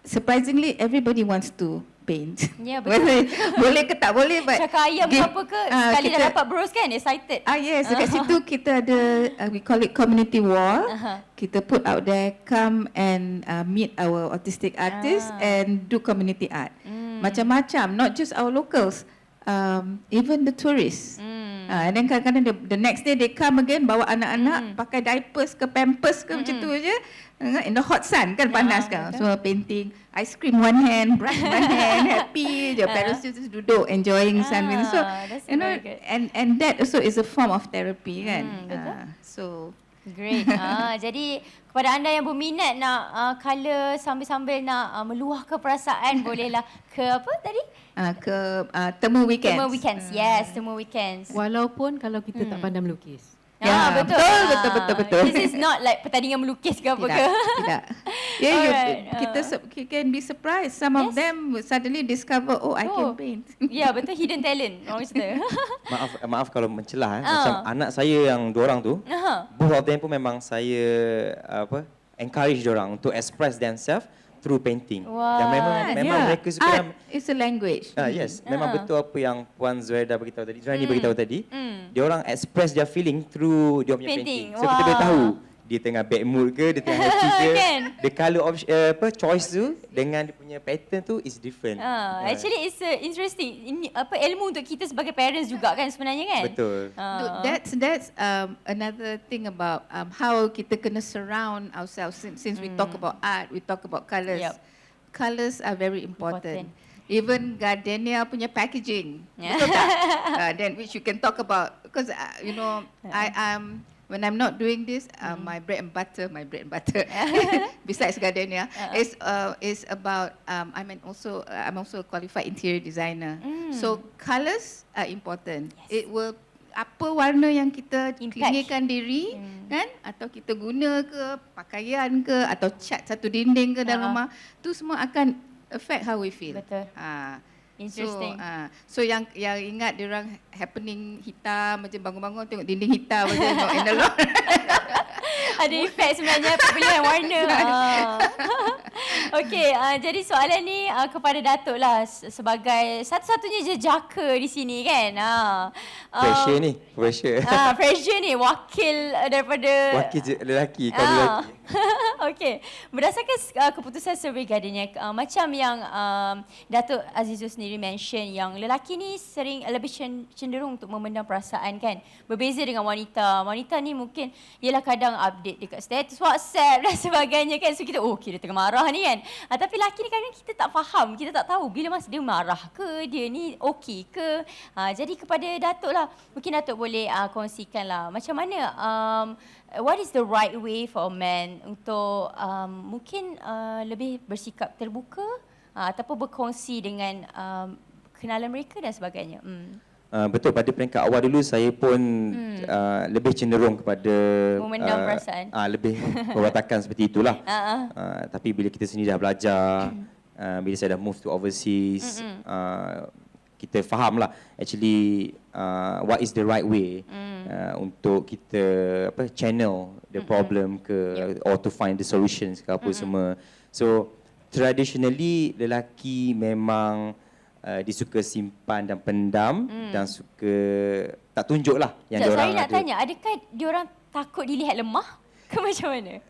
Speaker 5: surprisingly everybody wants to paint.
Speaker 1: Ya, betul.
Speaker 5: Boleh ke tak boleh, but
Speaker 1: Cakap ayam ke apa ke, sekali dah dapat bros kan, excited.
Speaker 5: Yes, dekat situ kita ada we call it community wall. Kita put out there, come and meet our autistic artists and do community art. Macam-macam, not just our locals, even the tourists. And then kadang-kadang the next day they come again, bawa anak-anak pakai diapers ke pampers ke macam tu je, in the hot sun kan, panas kan. So painting, ice cream one hand, brush one hand, happy je. Parents just duduk enjoying sunbeam. So
Speaker 1: that's
Speaker 5: you know,
Speaker 1: very good.
Speaker 5: and that also is a form of therapy kan.
Speaker 1: Betul.
Speaker 5: So
Speaker 1: Great. Jadi kepada anda yang berminat nak colour sambil-sambil nak meluahkan perasaan, bolehlah ke apa tadi?
Speaker 5: Temu Weekends.
Speaker 1: Temu Weekends. Yes, Temu Weekends.
Speaker 6: Walaupun kalau kita tak pandai melukis.
Speaker 5: Ya, betul.
Speaker 1: This is not like pertandingan melukis ke apa ke?
Speaker 5: Tidak. Yeah,
Speaker 1: Alright,
Speaker 5: kita can be surprised. Some of them suddenly discover, I can paint.
Speaker 1: Ya, betul, hidden talent orang kata.
Speaker 4: Maaf kalau mencelah. Macam anak saya yang dua orang tu, both of them pun memang saya encourage diorang untuk express themselves through painting.
Speaker 1: Wow.
Speaker 4: Dan memang mereka suka.
Speaker 5: Art is a language.
Speaker 4: Yes, memang betul apa yang Puan Zuhaida beritahu tadi. Zuhaini beritahu tadi. Dia orang express their feeling through dia punya painting. So kita boleh tahu dia tengah bad mood ke, dia tengah happy ke.
Speaker 1: Kan?
Speaker 4: The colour choice tu dengan dia punya pattern tu is different.
Speaker 1: Actually it's interesting. Ini ilmu untuk kita sebagai parents juga kan sebenarnya kan?
Speaker 4: Betul.
Speaker 5: That's another thing about how kita kena surround ourselves. Since we talk about art, we talk about colours.
Speaker 1: Yep.
Speaker 5: Colours are very important. Even gardenia punya packaging, betul tak? Then which you can talk about, because you know, when I'm not doing this, my bread and butter, besides gardenia, is about. I'm also a qualified interior designer. So colours are important. Yes. It will apa warna yang kita klingikan diri, kan? Atau kita guna ke pakaian ke, atau cat satu dinding ke dalam rumah, tu semua akan affect how we feel.
Speaker 1: Betul. Interesting.
Speaker 5: So yang ingat diorang happening hitam, macam bangun-bangun tengok dinding hitam macam not in the lawn.
Speaker 1: Ada efek sebenarnya pilihan warna. Okey, jadi soalan ni kepada Datuk lah sebagai satu-satunya jejaka di sini kan.
Speaker 4: Pressure ni, pressure.
Speaker 1: Pressure ni wakil daripada
Speaker 4: lelaki, kaum lelaki.
Speaker 1: Okey, berdasarkan keputusan survey Gardenia, macam yang Datuk Azizul sendiri mention, yang lelaki ni sering lebih cenderung untuk memendam perasaan kan. Berbeza dengan wanita. Wanita ni mungkin ialah kadang update dekat status WhatsApp dan sebagainya kan. So kita, okay dia tengah marah ni kan. Tapi lelaki ni kadang kita tak faham, kita tak tahu bila masa dia marah ke, dia ni okey ke. Jadi kepada Datuk lah, mungkin Datuk boleh kongsikan lah macam mana what is the right way for a man untuk mungkin lebih bersikap terbuka ataupun berkongsi dengan kenalan mereka dan sebagainya.
Speaker 4: Betul, pada peringkat awal dulu saya pun lebih cenderung kepada
Speaker 1: memendam perasaan.
Speaker 4: Lebih berwatakkan seperti itulah. Tapi bila kita sendiri dah belajar, bila saya dah move to overseas, kita fahamlah actually what is the right way untuk kita channel the problem ke, or to find the solutions ke apa semua. So traditionally lelaki memang disuka simpan dan pendam dan suka tak tunjuk lah yang diorang
Speaker 1: saya nak
Speaker 4: ada.
Speaker 1: tanya, adakah diorang takut dilihat lemah ke macam mana?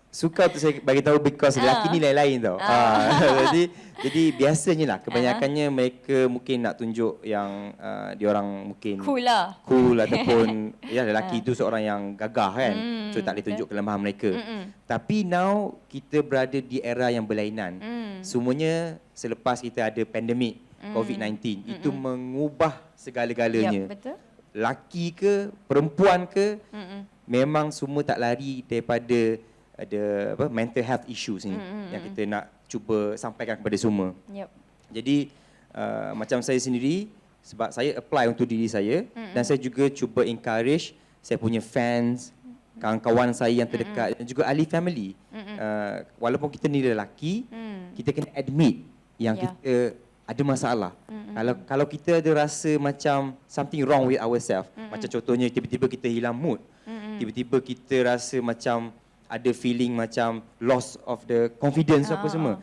Speaker 4: suka untuk saya bagi tahu because lelaki ni lain-lain tau. Jadi biasanya lah kebanyakannya mereka mungkin nak tunjuk yang diorang mungkin
Speaker 1: Cool lah.
Speaker 4: cool ataupun ya lelaki itu seorang yang gagah kan. So tak boleh tunjuk kelemahan mereka. Tapi now kita berada di era yang berlainan. Semuanya selepas kita ada pandemik COVID-19 itu mengubah segala-galanya.
Speaker 1: Ya, betul.
Speaker 4: Laki ke, perempuan ke, memang semua tak lari daripada ada mental health issues ni yang kita nak cuba sampaikan kepada semua.
Speaker 1: Yep.
Speaker 4: Jadi macam saya sendiri, sebab saya apply untuk diri saya dan saya juga cuba encourage saya punya fans, kawan-kawan saya yang terdekat dan juga ahli family. Walaupun kita ni lelaki, kita kena admit yang kita ada masalah. Kalau kita ada rasa macam something wrong with ourselves, macam contohnya tiba-tiba kita hilang mood, tiba-tiba kita rasa macam ada feeling macam loss of the confidence apa semua.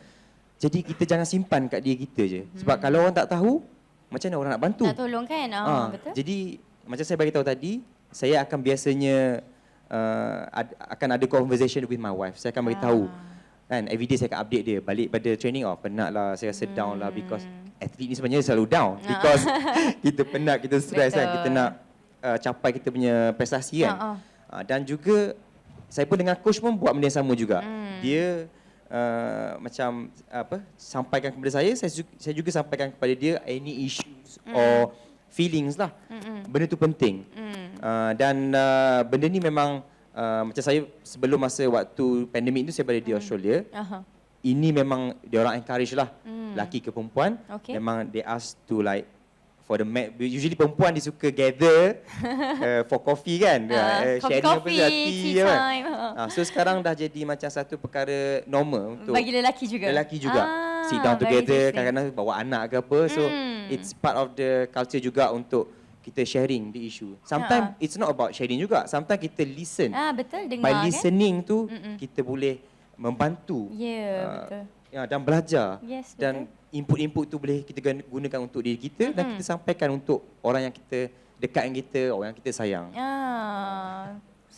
Speaker 4: Jadi kita jangan simpan kat diri kita je. Sebab kalau orang tak tahu, macam mana orang nak bantu?
Speaker 1: Nak tolong kan? Betul.
Speaker 4: Jadi macam saya bagi tahu tadi, saya akan biasanya akan ada conversation with my wife. Saya akan bagi tahu. Kan everyday saya akan update dia balik pada training. Penat lah, saya rasa down lah because atlet ni sebenarnya selalu down because kita penat, kita stres kan, kita nak capai kita punya prestasi kan. Dan juga saya pun dengan coach pun buat benda yang sama juga. Dia macam sampaikan kepada saya juga sampaikan kepada dia any issues or feelings lah. Benda tu penting. Dan benda ni memang macam saya sebelum masa waktu pandemik tu saya berada di Australia. Ini memang dia orang encourage lah, laki ke perempuan. Memang they ask to like for the usually perempuan dia suka gather for coffee kan, sharing apa
Speaker 1: coffee,
Speaker 4: tea
Speaker 1: kan.
Speaker 4: time. So sekarang dah jadi macam satu perkara normal untuk
Speaker 1: Bagi lelaki juga.
Speaker 4: Sit down
Speaker 1: very
Speaker 4: together,
Speaker 1: interesting.
Speaker 4: kadang-kadang bawa anak ke apa. So it's part of the culture juga untuk kita sharing the issue. Sometimes it's not about sharing juga. Sometimes kita listen.
Speaker 1: Betul, dengar
Speaker 4: By
Speaker 1: kan?
Speaker 4: listening tu kita boleh membantu.
Speaker 1: Betul.
Speaker 4: Dan belajar.
Speaker 1: Yes,
Speaker 4: Dan input-input tu boleh kita gunakan untuk diri kita dan kita sampaikan untuk orang yang kita dekat dengan kita, orang yang kita sayang.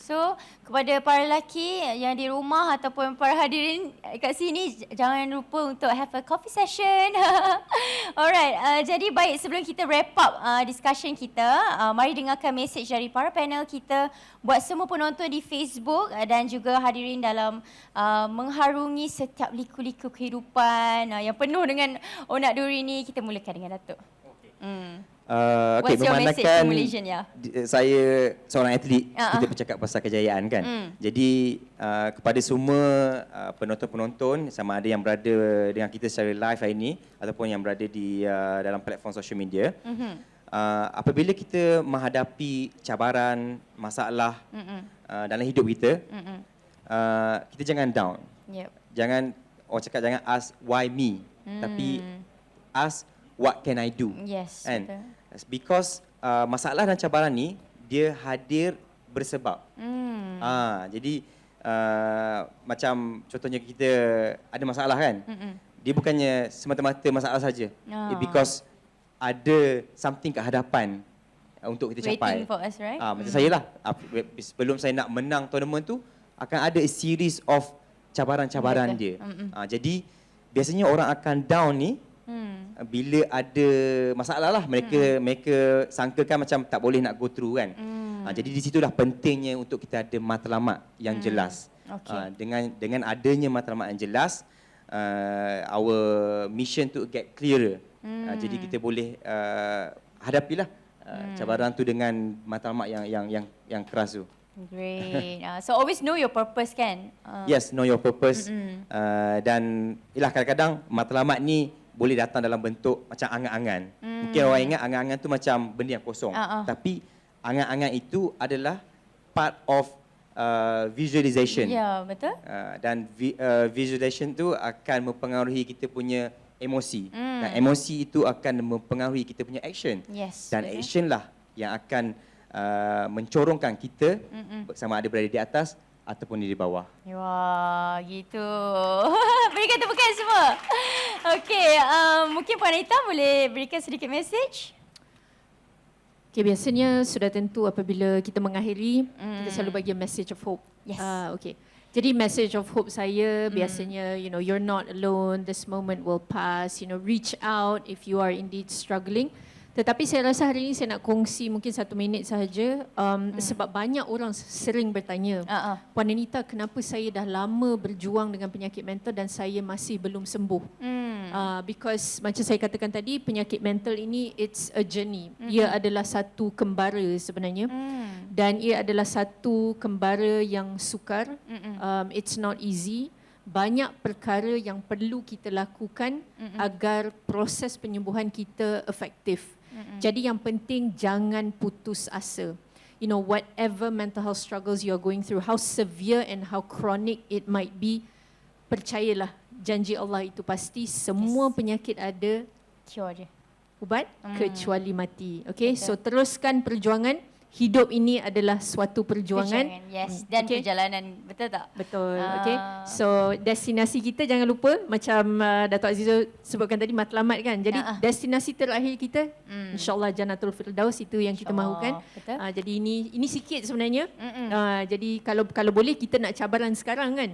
Speaker 1: So, kepada para lelaki yang di rumah ataupun para hadirin kat sini, jangan lupa untuk have a coffee session. Alright, jadi baik, sebelum kita wrap up discussion kita, mari dengarkan message dari para panel kita buat semua penonton di Facebook dan juga hadirin dalam mengharungi setiap liku-liku kehidupan yang penuh dengan onak duri ni. Kita mulakan dengan Datuk. What's your message to Malaysian?
Speaker 4: Saya seorang atlet, kita bercakap pasal kejayaan kan. Jadi kepada semua penonton-penonton, sama ada yang berada dengan kita secara live hari ini ataupun yang berada di dalam platform social media, apabila kita menghadapi cabaran, masalah dalam hidup kita, kita jangan down. Jangan, orang cakap jangan ask why me, tapi ask what can I do?
Speaker 1: Yes,
Speaker 4: And
Speaker 1: betul.
Speaker 4: because masalah dan cabaran ni dia hadir bersebab. Jadi macam contohnya kita ada masalah kan? Dia bukannya semata-mata masalah saja. Because ada something kat hadapan untuk kita capai.
Speaker 1: Waiting for us, right?
Speaker 4: Macam saya lah, sebelum saya nak menang tournament tu akan ada a series of cabaran-cabaran dia. Jadi biasanya orang akan down ni bila ada masalah lah, mereka sangkakan macam tak boleh nak go through kan. Jadi di situlah pentingnya untuk kita ada matlamat yang jelas. Dengan adanya matlamat yang jelas, our mission to get clearer. Jadi kita boleh hadapilah cabaran tu dengan matlamat yang keras tu.
Speaker 1: Great. So always know your purpose kan?
Speaker 4: Yes, know your purpose. Dan ialah kadang-kadang matlamat ni boleh datang dalam bentuk macam angan-angan. Mungkin orang ingat angan-angan tu macam benda yang kosong. Tapi angan-angan itu adalah part of visualization.
Speaker 1: Ya, betul.
Speaker 4: Dan visualization tu akan mempengaruhi kita punya emosi. Dan emosi itu akan mempengaruhi kita punya action.
Speaker 1: Yes,
Speaker 4: Dan
Speaker 1: betul.
Speaker 4: action lah yang akan mencorongkan kita sama ada berada di atas ataupun di bawah.
Speaker 1: Wah, gitu. Berikan tepukan semua. Okey, mungkin Puan Anita boleh berikan sedikit message?
Speaker 3: Okay, biasanya sudah tentu apabila kita mengakhiri, kita selalu bagi a message of hope.
Speaker 1: Yes.
Speaker 3: Okay. Jadi message of hope saya biasanya, you know, you're not alone, this moment will pass, you know, reach out if you are indeed struggling. Tetapi saya rasa hari ini saya nak kongsi mungkin 1 minit sahaja sebab banyak orang sering bertanya, Puan Anita, kenapa saya dah lama berjuang dengan penyakit mental dan saya masih belum sembuh? Because macam saya katakan tadi, penyakit mental ini it's a journey. Ia adalah satu kembara sebenarnya. Dan ia adalah satu kembara yang sukar. It's not easy. Banyak perkara yang perlu kita lakukan agar proses penyembuhan kita efektif. Jadi yang penting jangan putus asa. You know, whatever mental health struggles you are going through, how severe and how chronic it might be, percayalah, janji Allah itu pasti semua penyakit ada
Speaker 1: Cure dia.
Speaker 3: ubat kecuali mati. Okay, so teruskan perjuangan. Hidup ini adalah suatu perjuangan.
Speaker 1: Yes, dan
Speaker 3: Okay.
Speaker 1: perjalanan, betul tak?
Speaker 3: Betul, okay. So destinasi kita jangan lupa macam Dato' Azizul sebutkan tadi matlamat kan. Jadi destinasi terakhir kita insyaAllah Jannatul Firdaus, itu yang kita mahukan.
Speaker 1: Betul.
Speaker 3: Jadi ini sikit sebenarnya. Jadi kalau boleh kita nak cabaran sekarang kan.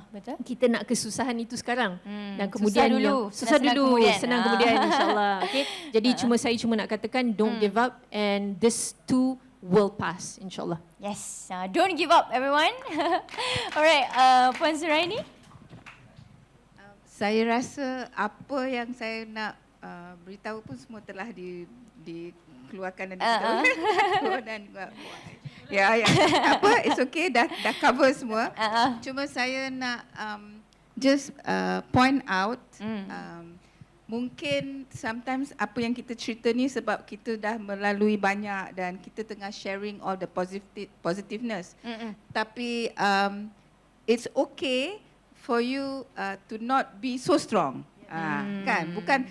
Speaker 1: Betul.
Speaker 3: Kita nak kesusahan itu sekarang dan
Speaker 1: Susah
Speaker 3: kemudian
Speaker 1: dulu,
Speaker 3: susah
Speaker 1: senang-senang
Speaker 3: dulu,
Speaker 1: kemudian.
Speaker 3: senang kemudian insyaAllah. Okay. Jadi saya cuma nak katakan don't give up, and this too will pass insyaAllah.
Speaker 1: Yes, don't give up everyone. Alright, Puan Suraini.
Speaker 5: Saya rasa apa yang saya nak beritahu pun semua telah dikeluarkan dan dikeluarkan dan ya apa, it's okay, dah cover semua. Cuma saya nak just point out mungkin sometimes apa yang kita cerita ni sebab kita dah melalui banyak dan kita tengah sharing all the positiveness. Tapi it's okay for you to not be so strong. Kan? Bukan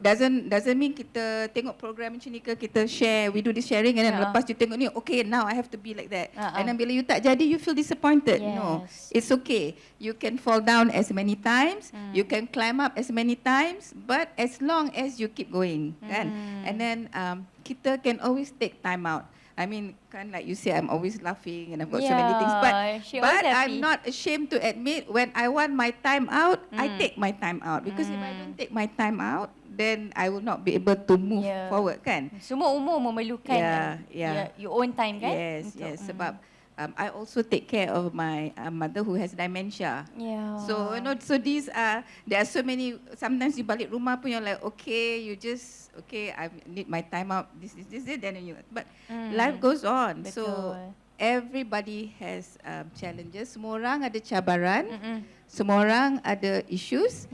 Speaker 5: doesn't mean kita tengok program macam ni ke, kita share, we do this sharing and then lepas you tengok ni, okay, now I have to be like that. And then bila you tak jadi, you feel disappointed. No, it's okay. You can fall down as many times, you can climb up as many times, but as long as you keep going, kan? And then kita can always take time out. I mean, kan, like you say, I'm always laughing and I've got so many things.
Speaker 1: she always
Speaker 5: But
Speaker 1: happy.
Speaker 5: I'm not ashamed to admit when I want my time out, I take my time out. Because if I don't take my time out, then I will not be able to move forward, kan?
Speaker 1: Semua umur memerlukan your own time, kan?
Speaker 5: Yes, yes. Sebab I also take care of my mother who has dementia. So you know, so there are so many. Sometimes you balik rumah pun you're like, okay, you just I need my time out. This, then you. But life goes on.
Speaker 1: Betul.
Speaker 5: So everybody has challenges. Semua orang ada cabaran. Semua orang ada issues.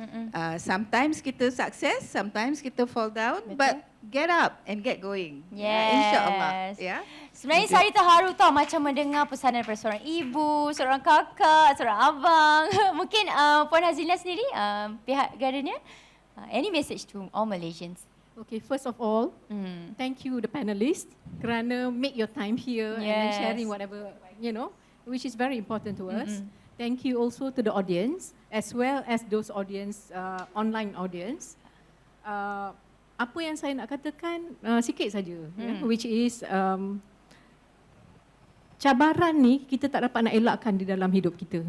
Speaker 5: Sometimes kita success, sometimes kita fall down. But get up and get going. InsyaAllah. Yeah.
Speaker 1: Sebenarnya saya terharu tau macam mendengar pesanan daripada seorang ibu, seorang kakak, seorang abang. Mungkin Puan Hazina sendiri, pihak Gardenia, any message to all Malaysians?
Speaker 6: Okay, first of all, thank you the panelists kerana make your time here and then sharing whatever, you know, which is very important to us. Thank you also to the audience as well as those audience, online audience. Apa yang saya nak katakan sikit saja, which is cabaran ni kita tak dapat nak elakkan di dalam hidup kita.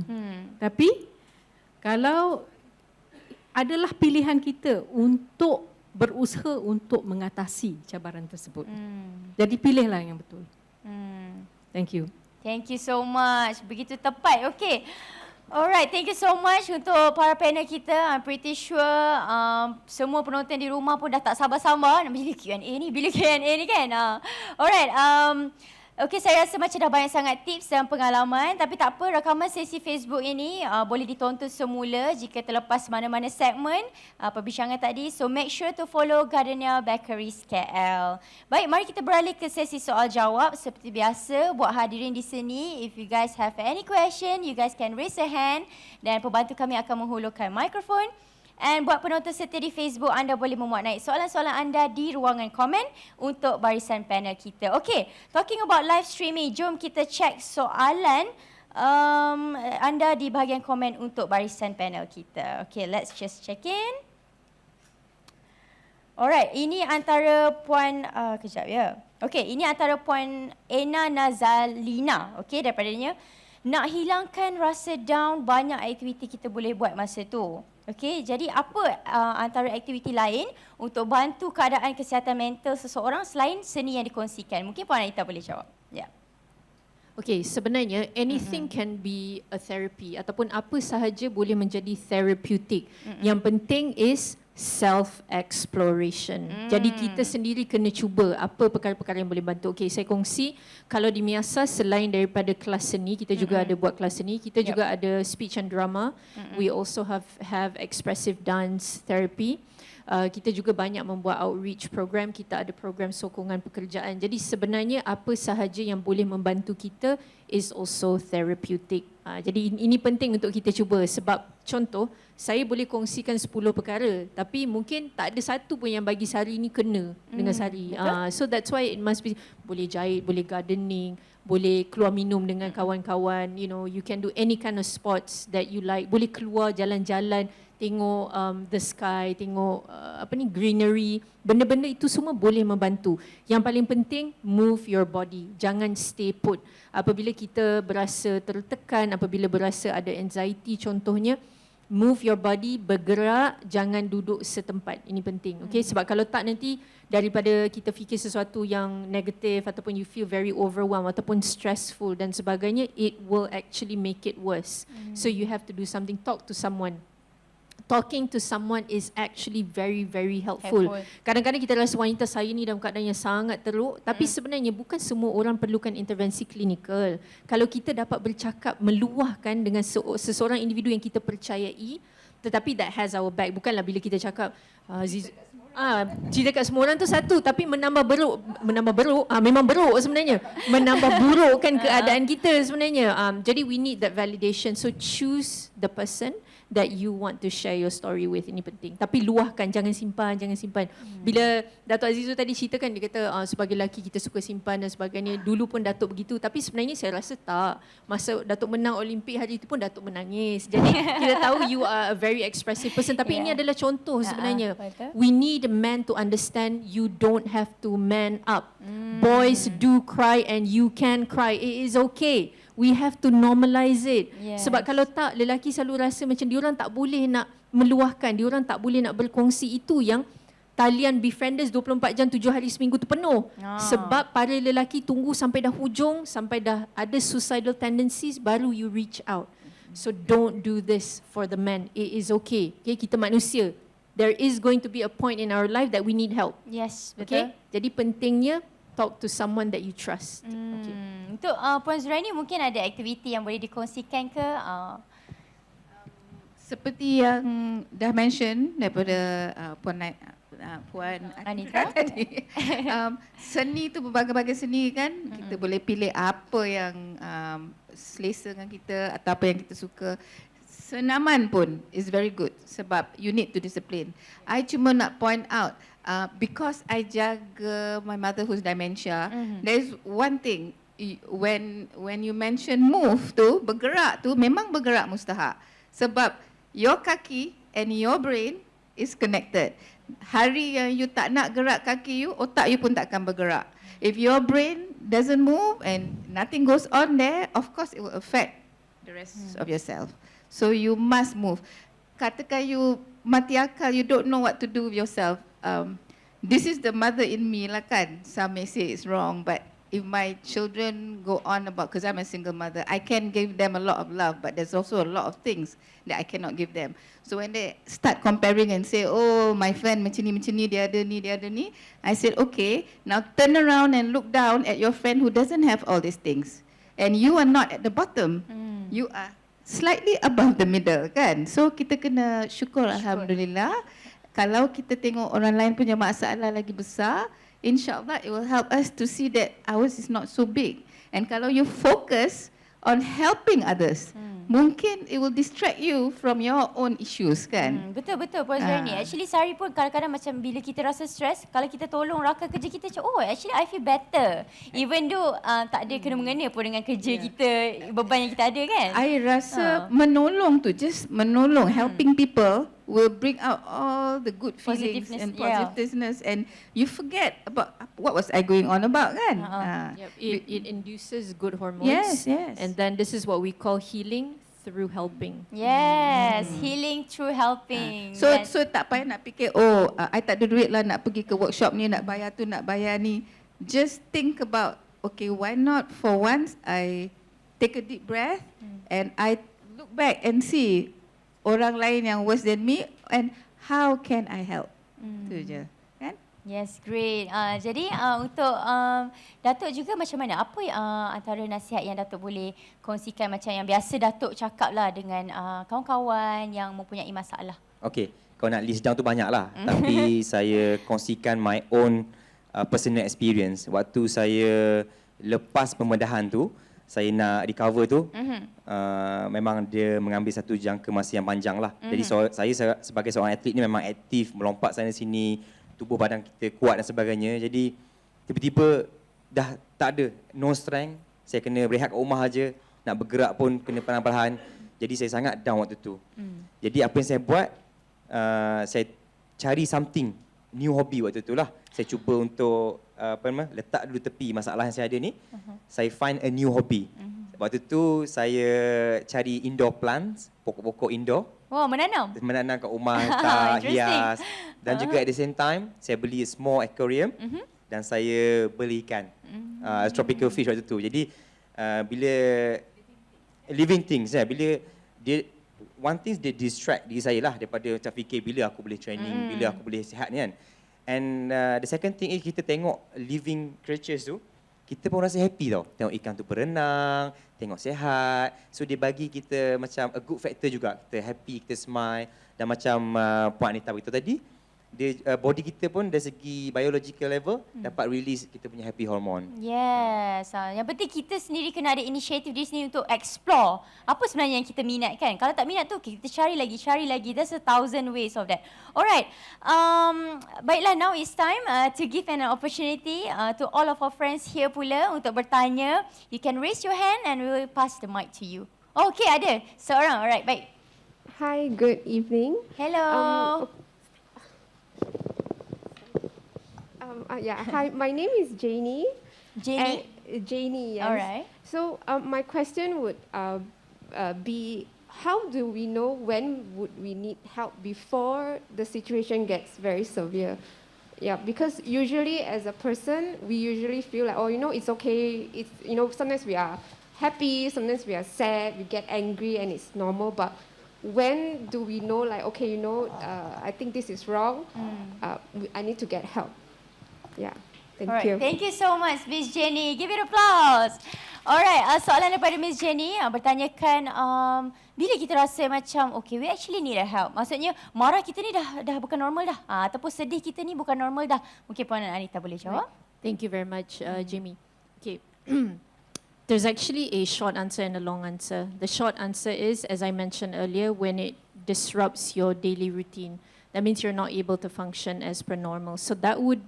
Speaker 6: Tapi kalau adalah pilihan kita untuk berusaha untuk mengatasi cabaran tersebut. Jadi pilihlah yang betul. Thank you.
Speaker 1: Thank you so much. Begitu tepat. Okay. Alright, thank you so much untuk para panel kita. I'm pretty sure semua penonton di rumah pun dah tak sabar-sabar nak bila Q&A ni, kan. Alright, okay, saya rasa macam dah banyak sangat tips dan pengalaman. Tapi tak apa, rakaman sesi Facebook ini boleh ditonton semula jika terlepas mana-mana segmen perbincangan tadi. So make sure to follow Gardenia Bakeries KL. Baik, mari kita beralih ke sesi soal jawab. Seperti biasa, buat hadirin di sini, if you guys have any question, you guys can raise a hand dan pembantu kami akan menghulurkan mikrofon. And buat penonton setia di Facebook, anda boleh memuat naik soalan-soalan anda di ruangan komen untuk barisan panel kita. Okay, talking about live streaming, jom kita check soalan anda di bahagian komen untuk barisan panel kita. Okay, let's just check in. Alright, ini antara Puan, kejap ya. Okay, ini antara Puan Ena Nazalina, okay, daripadanya. nak hilangkan rasa down, banyak aktiviti kita boleh buat masa tu. Okey, jadi apa antara aktiviti lain untuk bantu keadaan kesihatan mental seseorang selain seni yang dikongsikan? Mungkin Puan Anita boleh jawab. Ya.
Speaker 3: Okay, sebenarnya anything can be a therapy ataupun apa sahaja boleh menjadi therapeutic. Yang penting is self-exploration. Jadi kita sendiri kena cuba apa perkara-perkara yang boleh bantu. Okay, saya kongsi kalau di Miasa selain daripada kelas seni, kita juga ada buat kelas seni, kita juga ada speech and drama. We also have expressive dance therapy. Kita juga banyak membuat outreach program, kita ada program sokongan pekerjaan. Jadi sebenarnya apa sahaja yang boleh membantu kita is also therapeutic. Jadi ini penting untuk kita cuba sebab contoh, saya boleh kongsikan 10 perkara tapi mungkin tak ada satu pun yang bagi Sari ni kena dengan Sari. So that's why it must be, boleh jahit, boleh gardening, boleh keluar minum dengan kawan-kawan, you know, you can do any kind of sports that you like, boleh keluar jalan-jalan, tengok the sky, tengok greenery, benda-benda itu semua boleh membantu. Yang paling penting, move your body, jangan stay put. Apabila kita berasa tertekan, apabila berasa ada anxiety contohnya, move your body, bergerak, jangan duduk setempat. Ini penting, okay? Sebab kalau tak nanti daripada kita fikir sesuatu yang negatif ataupun you feel very overwhelmed ataupun stressful dan sebagainya, it will actually make it worse. So you have to do something, talk to someone. Talking to someone is actually very, very helpful. Kadang-kadang kita rasa wanita saya ni dalam keadaan yang sangat teruk, tapi sebenarnya bukan semua orang perlukan intervensi klinikal. Kalau kita dapat bercakap, meluahkan dengan seseorang individu yang kita percayai, tetapi that has our back. Bukanlah bila kita cakap, cerita kat semua orang tu satu, tapi menambah beruk, memang beruk sebenarnya. Menambah burukkan keadaan kita sebenarnya. Jadi we need that validation. So choose the person that you want to share your story with. Ini penting. Tapi luahkan, jangan simpan. Bila Datuk Azizu tadi ceritakan, dia kata sebagai lelaki kita suka simpan dan sebagainya. Dulu pun Datuk begitu. Tapi sebenarnya saya rasa tak. Masa Datuk menang Olimpik hari itu pun Datuk menangis. Jadi kita tahu you are a very expressive person. Tapi ini adalah contoh sebenarnya. We need men to understand you don't have to man up. Boys do cry and you can cry. It is okay. We have to normalize it. Sebab kalau tak, lelaki selalu rasa macam diorang tak boleh nak meluahkan, diorang tak boleh nak berkongsi. Itu yang talian befrienders 24 jam 7 hari seminggu tu penuh. Sebab para lelaki tunggu sampai dah hujung, sampai dah ada suicidal tendencies, baru you reach out. So don't do this for the men. It is okay. Okay, kita manusia. There is going to be a point in our life that we need help.
Speaker 1: Yes,
Speaker 3: Okay?
Speaker 1: betul.
Speaker 3: Jadi pentingnya talk to someone that you trust. Okay.
Speaker 1: Untuk Puan Zuraini mungkin ada aktiviti yang boleh dikongsikan ke?
Speaker 5: Seperti yang dah mention daripada Puan
Speaker 1: Anita
Speaker 5: tadi, seni tu berbagai-bagai seni kan, kita boleh pilih apa yang selesa dengan kita atau apa yang kita suka. Senaman pun is very good sebab you need to discipline. I cuma nak point out, because I jaga my mother who's dementia, there is one thing, when you mention move tu, bergerak tu, memang bergerak mustahak. Sebab your kaki and your brain is connected. Hari yang you tak nak gerak kaki you, otak you pun tak akan bergerak. If your brain doesn't move and nothing goes on there, of course it will affect the rest of yourself. So you must move. Katakan you mati akal, you don't know what to do with yourself. This is the mother in me lah kan. Some may say it's wrong, but if my children go on about, because I'm a single mother, I can give them a lot of love, but there's also a lot of things that I cannot give them. So when they start comparing and say, oh, my friend macam ni, dia ada ni, I said, okay, now turn around and look down at your friend who doesn't have all these things. And you are not at the bottom. You are slightly above the middle kan. So kita kena syukur. Alhamdulillah. Kalau kita tengok orang lain punya masalah lagi besar, insyaAllah it will help us to see that ours is not so big. And kalau you focus on helping others, mungkin it will distract you from your own issues kan.
Speaker 1: Betul Puan Zuraini. Actually Sari pun kadang-kadang macam bila kita rasa stress, kalau kita tolong rakan kerja kita macam, oh actually I feel better. Even though tak ada kena-mengena pun dengan kerja kita, beban yang kita ada kan.
Speaker 5: I rasa menolong tu, just menolong, helping people will bring out all the good feelings
Speaker 1: Positiveness,
Speaker 5: and
Speaker 1: yeah.
Speaker 5: positiveness, and you forget about what was I going on about, kan?
Speaker 3: Yep. It induces good hormones.
Speaker 5: Yes, yes.
Speaker 3: And then this is what we call healing through helping.
Speaker 1: Yes, healing through helping.
Speaker 5: So
Speaker 1: Dan-
Speaker 5: so tak payah nak fikir, I tak ada duit lah nak pergi ke workshop ni, nak bayar tu, nak bayar ni. Just think about, okay, why not for once I take a deep breath and I look back and see orang lain yang worse than me and how can I help. Tu je, kan?
Speaker 1: Yes, great. Jadi untuk Datuk juga macam mana? Apa antara nasihat yang Datuk boleh kongsikan macam yang biasa Datuk cakap lah dengan kawan-kawan yang mempunyai masalah?
Speaker 4: Okay, kau nak list down tu banyak lah. Tapi saya kongsikan my own personal experience. Waktu saya lepas pembedahan tu, saya nak recover tu, memang dia mengambil satu jangka masa yang panjang lah. Jadi saya sebagai seorang atlet ni memang aktif, melompat sana sini, tubuh badan kita kuat dan sebagainya. Jadi tiba-tiba dah tak ada, no strength. Saya kena berehat kat rumah aja, nak bergerak pun kena perlahan-lahan. Jadi saya sangat down waktu tu. Jadi apa yang saya buat, saya cari something, new hobby waktu tu lah. Saya cuba untuk letak dulu tepi masalah yang saya ada ni. Saya find a new hobby. Waktu tu saya cari indoor plants, pokok-pokok indoor.
Speaker 1: Wah, menanam?
Speaker 4: Menanam kat rumah, letak
Speaker 1: Interesting.
Speaker 4: hias. Dan juga at the same time, saya beli a small aquarium dan saya beli ikan. Tropical fish waktu tu. Jadi bila living things, bila dia one thing dia distract diri saya lah daripada macam fikir bila aku boleh training, bila aku boleh sihat ni kan. And the second thing is kita tengok living creatures tu, kita pun rasa happy tau. Tengok ikan tu berenang, tengok sihat. So dia bagi kita macam a good factor juga. Kita happy, kita smile. Dan macam Puan Anita beritahu tadi, dia, body kita pun dari segi biological level dapat release kita punya happy hormone.
Speaker 1: Yes. Yang penting kita sendiri kena ada inisiatif diri sendiri untuk explore apa sebenarnya yang kita minat kan. Kalau tak minat tu kita cari lagi. There's 1,000 ways of that. Alright. Baiklah, now it's time to give an opportunity to all of our friends here pula untuk bertanya. You can raise your hand and we will pass the mic to you. Okay, ada seorang. Alright, baik.
Speaker 7: Hi, good evening.
Speaker 1: Hello.
Speaker 7: Hi, my name is Janie.
Speaker 1: Janie.
Speaker 7: Janie, yes.
Speaker 1: All right.
Speaker 7: So my question would be, how do we know when would we need help before the situation gets very severe? Yeah, because usually as a person, we usually feel like, it's okay. It's, sometimes we are happy, sometimes we are sad, we get angry, and it's normal. But when do we know, like, okay, I think this is wrong. I need to get help. Yeah, thank you.
Speaker 1: Thank you so much, Miss Jenny. Give it applause. Alright, soalan daripada Miss Jenny bertanyakan bila kita rasa macam okay, we actually need a help. Maksudnya marah kita ni dah bukan normal dah. Ataupun sedih kita ni bukan normal dah. Mungkin Puan Anita boleh jawab.
Speaker 3: Thank you very much, Jamie. Okay. There's actually a short answer and a long answer. The short answer is, as I mentioned earlier, when it disrupts your daily routine. That means you're not able to function as per normal. So that would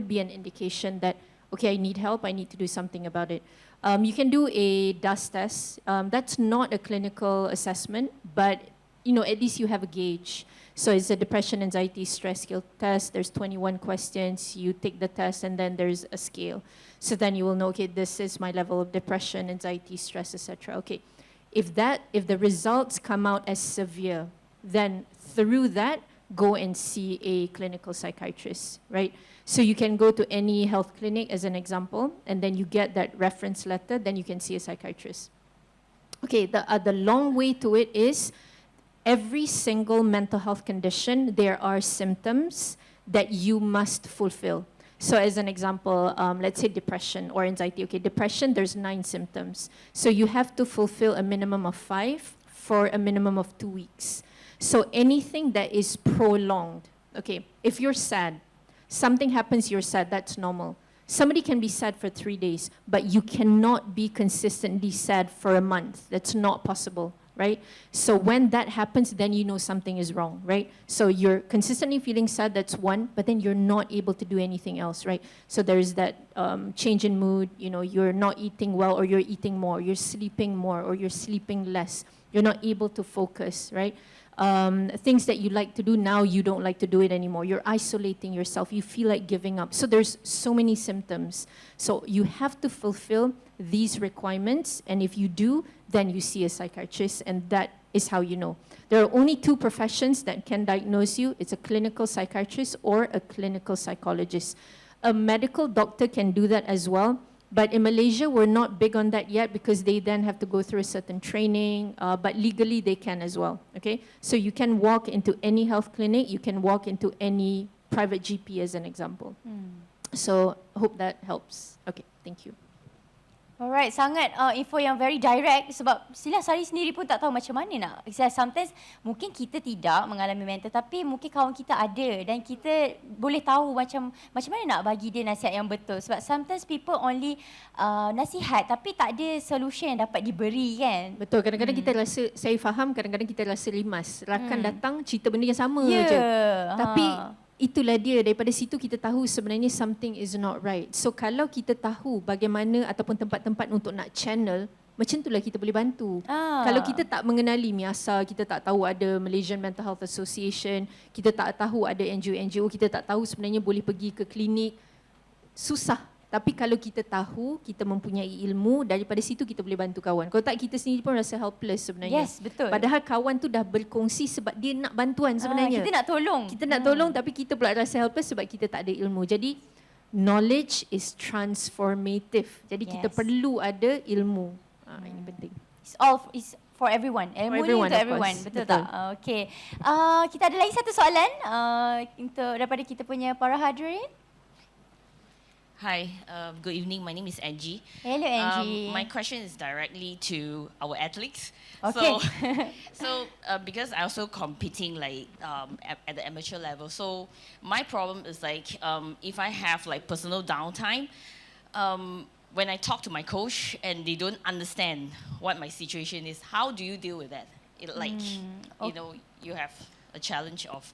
Speaker 3: be an indication that, okay, I need help, I need to do something about it. You can do a DAS test. That's not a clinical assessment, but at least you have a gauge. So it's a depression, anxiety, stress scale test. There's 21 questions. You take the test and then there's a scale. So then you will know, okay, this is my level of depression, anxiety, stress, etc. Okay, if the results come out as severe, then through that, go and see a clinical psychiatrist, right? So you can go to any health clinic as an example, and then you get that reference letter, then you can see a psychiatrist. Okay, the long way to it is every single mental health condition, there are symptoms that you must fulfill. So as an example, let's say depression or anxiety. Okay, depression, there's 9 symptoms. So you have to fulfill a minimum of 5 for a minimum of 2 weeks. So anything that is prolonged, okay, if you're sad, something happens, you're sad, that's normal. Somebody can be sad for 3 days, but you cannot be consistently sad for a month. That's not possible, right? So when that happens, then you know something is wrong, right? So you're consistently feeling sad, that's one, but then you're not able to do anything else, right? So there's that change in mood, you're not eating well or you're eating more, you're sleeping more or you're sleeping less. You're not able to focus, right? things that you like to do now, you don't like to do it anymore. You're isolating yourself. You feel like giving up. So there's so many symptoms. So you have to fulfill these requirements. And if you do, then you see a psychiatrist, and that is how you know. There are only two professions that can diagnose you. It's a clinical psychiatrist or a clinical psychologist. A medical doctor can do that as well. But in Malaysia, we're not big on that yet because they then have to go through a certain training, but legally they can as well, okay? So you can walk into any health clinic, you can walk into any private GP as an example. So I hope that helps. Okay, thank you.
Speaker 1: Alright, sangat info yang very direct sebab Sila Sari sendiri pun tak tahu macam mana nak. Sometimes mungkin kita tidak mengalami mental tapi mungkin kawan kita ada dan kita boleh tahu macam mana nak bagi dia nasihat yang betul sebab sometimes people only nasihat tapi tak ada solution yang dapat diberi kan.
Speaker 3: Betul, kadang-kadang kita rasa, saya faham kadang-kadang kita rasa rimas. Rakan datang cerita benda yang sama
Speaker 1: Ya.
Speaker 3: je. Tapi itulah dia, daripada situ kita tahu sebenarnya something is not right. So kalau kita tahu bagaimana ataupun tempat-tempat untuk nak channel, macam itulah kita boleh bantu. Kalau kita tak mengenali MIASA, kita tak tahu ada Malaysian Mental Health Association, kita tak tahu ada NGO-NGO, kita tak tahu sebenarnya boleh pergi ke klinik, susah. Tapi kalau kita tahu, kita mempunyai ilmu, daripada situ kita boleh bantu kawan. Kalau tak, kita sendiri pun rasa helpless sebenarnya.
Speaker 1: Yes, betul.
Speaker 3: Padahal kawan tu dah berkongsi sebab dia nak bantuan sebenarnya.
Speaker 1: Kita nak tolong.
Speaker 3: Kita nak tolong tapi kita pula rasa helpless sebab kita tak ada ilmu. Jadi knowledge is transformative. Jadi kita
Speaker 1: Yes.
Speaker 3: perlu ada ilmu. Ini penting.
Speaker 1: It's for everyone. Ilmu ni
Speaker 3: everyone,
Speaker 1: untuk
Speaker 3: of
Speaker 1: everyone.
Speaker 3: course.
Speaker 1: Betul,
Speaker 3: Betul.
Speaker 1: tak? Okey. Kita ada lagi satu soalan untuk daripada kita punya para hadirin.
Speaker 8: Hi, good evening. My name is Angie.
Speaker 1: Hello, Angie.
Speaker 8: My question is directly to our athletes.
Speaker 1: Okay.
Speaker 8: So because I also competing like at the amateur level. So my problem is like if I have like personal downtime, when I talk to my coach and they don't understand what my situation is, how do you deal with that? You know, you have a challenge of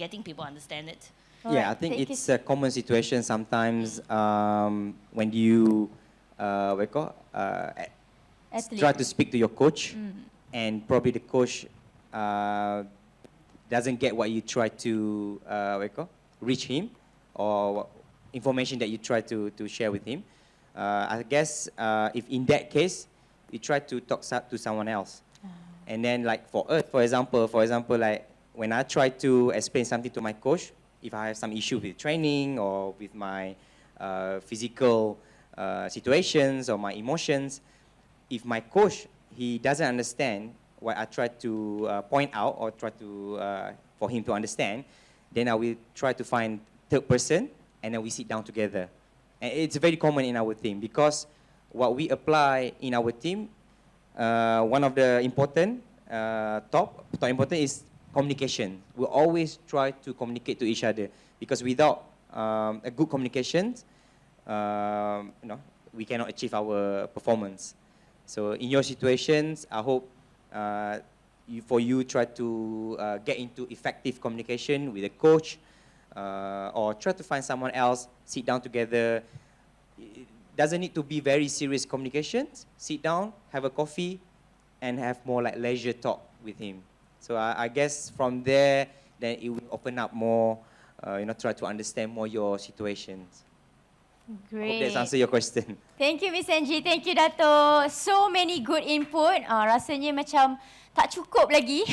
Speaker 8: getting people understand it.
Speaker 4: Yeah, I think it's a common situation sometimes when you try to speak to your coach and probably the coach doesn't get what you try to reach him or information that you try to share with him. I guess if in that case, you try to talk to someone else. And then like for Earth, for example, like when I try to explain something to my coach, if I have some issue with training or with my physical situations or my emotions, if my coach, he doesn't understand what I try to point out or try to, for him to understand, then I will try to find third person and then we sit down together. And it's very common in our team because what we apply in our team, one of the important, top important is communication. We always try to communicate to each other because without a good communication, we cannot achieve our performance. So in your situations, I hope for you try to get into effective communication with a coach or try to find someone else, sit down together. It doesn't need to be very serious communications. Sit down, have a coffee, and have more like leisure talk with him. So I guess from there, then it will open up more, try to understand more your situations.
Speaker 1: Great.
Speaker 4: Hope that's answer your question.
Speaker 1: Thank you, Miss Angie. Thank you, Dato. So many good input. Rasanya macam tak cukup lagi.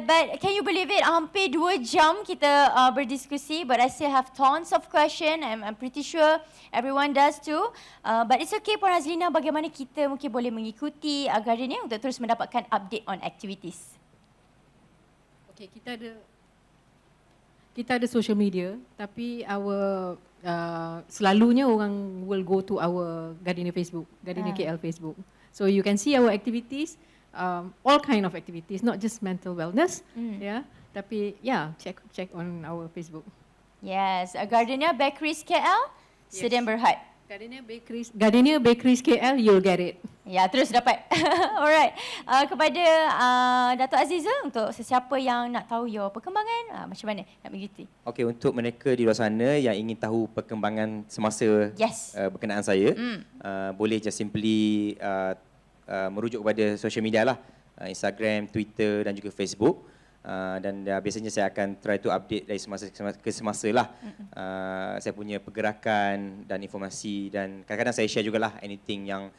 Speaker 1: But can you believe it? Hampir 2 jam kita berdiskusi. But I still have tons of question. I'm pretty sure everyone does too. But it's okay, Puan Hazlina, bagaimana kita mungkin boleh mengikuti Guardian untuk terus mendapatkan update on activities.
Speaker 6: Okay, kita ada social media, tapi selalunya orang will go to our Gardenia Facebook, Gardenia KL Facebook. So you can see our activities, all kind of activities, not just mental wellness, yeah. Tapi check on our Facebook.
Speaker 1: Yes, Gardenia Bakeries KL, Sdn Bhd.
Speaker 6: Gardenia Bakeries KL, you'll get it.
Speaker 1: Ya, terus dapat. Alright. Kepada Dato' Aziza, untuk sesiapa yang nak tahu your perkembangan, macam mana nak mengikuti?
Speaker 4: Okay, untuk mereka di luar sana yang ingin tahu perkembangan semasa berkenaan saya, boleh just simply merujuk kepada social media lah. Instagram, Twitter dan juga Facebook. Dan biasanya saya akan try to update dari semasa ke semasa lah. Saya punya pergerakan dan informasi, dan kadang-kadang saya share jugalah anything yang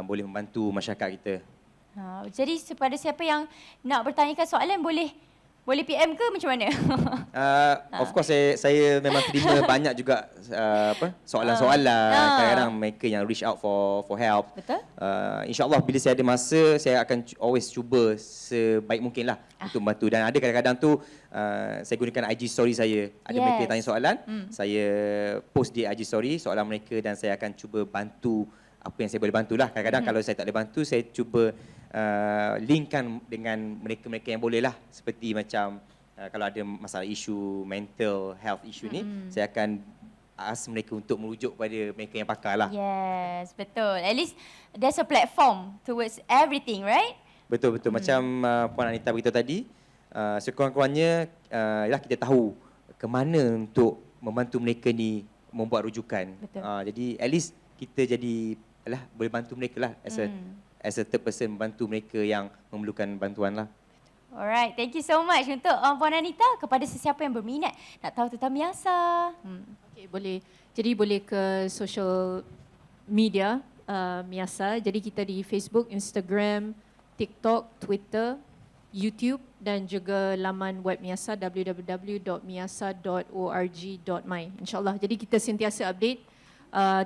Speaker 4: boleh membantu masyarakat kita.
Speaker 1: Jadi kepada siapa yang nak bertanyakan soalan boleh PM ke macam mana?
Speaker 4: Of course saya memang terima banyak juga soalan-soalan. Kadang-kadang mereka yang reach out for help.
Speaker 1: Betul.
Speaker 4: InsyaAllah bila saya ada masa, saya akan always cuba sebaik mungkin lah untuk membantu. Dan ada kadang-kadang tu saya gunakan IG story saya. Ada mereka tanya soalan, saya post di IG story soalan mereka dan saya akan cuba bantu apa yang saya boleh bantulah. Kadang-kadang kalau saya tak boleh bantu, saya cuba linkkan dengan mereka-mereka yang boleh lah. Seperti macam kalau ada masalah isu mental health issue ni, saya akan ask mereka untuk merujuk kepada mereka yang pakar lah.
Speaker 1: Yes, betul. At least there's a platform towards everything, right?
Speaker 4: Betul-betul. Macam Puan Anita beritahu tadi, sekurang-kurangnya lah kita tahu ke mana untuk membantu mereka ni membuat rujukan. Jadi at least kita jadi boleh bantu mereka lah as a third person, membantu mereka yang memerlukan bantuan lah.
Speaker 1: Alright, thank you so much untuk Puan Anita. Kepada sesiapa yang berminat nak tahu tentang Miasa.
Speaker 3: Okay, boleh. Jadi boleh ke social media Miasa. Jadi kita di Facebook, Instagram, TikTok, Twitter, YouTube dan juga laman web Miasa www.miasa.org.my. InsyaAllah. Jadi kita sentiasa update.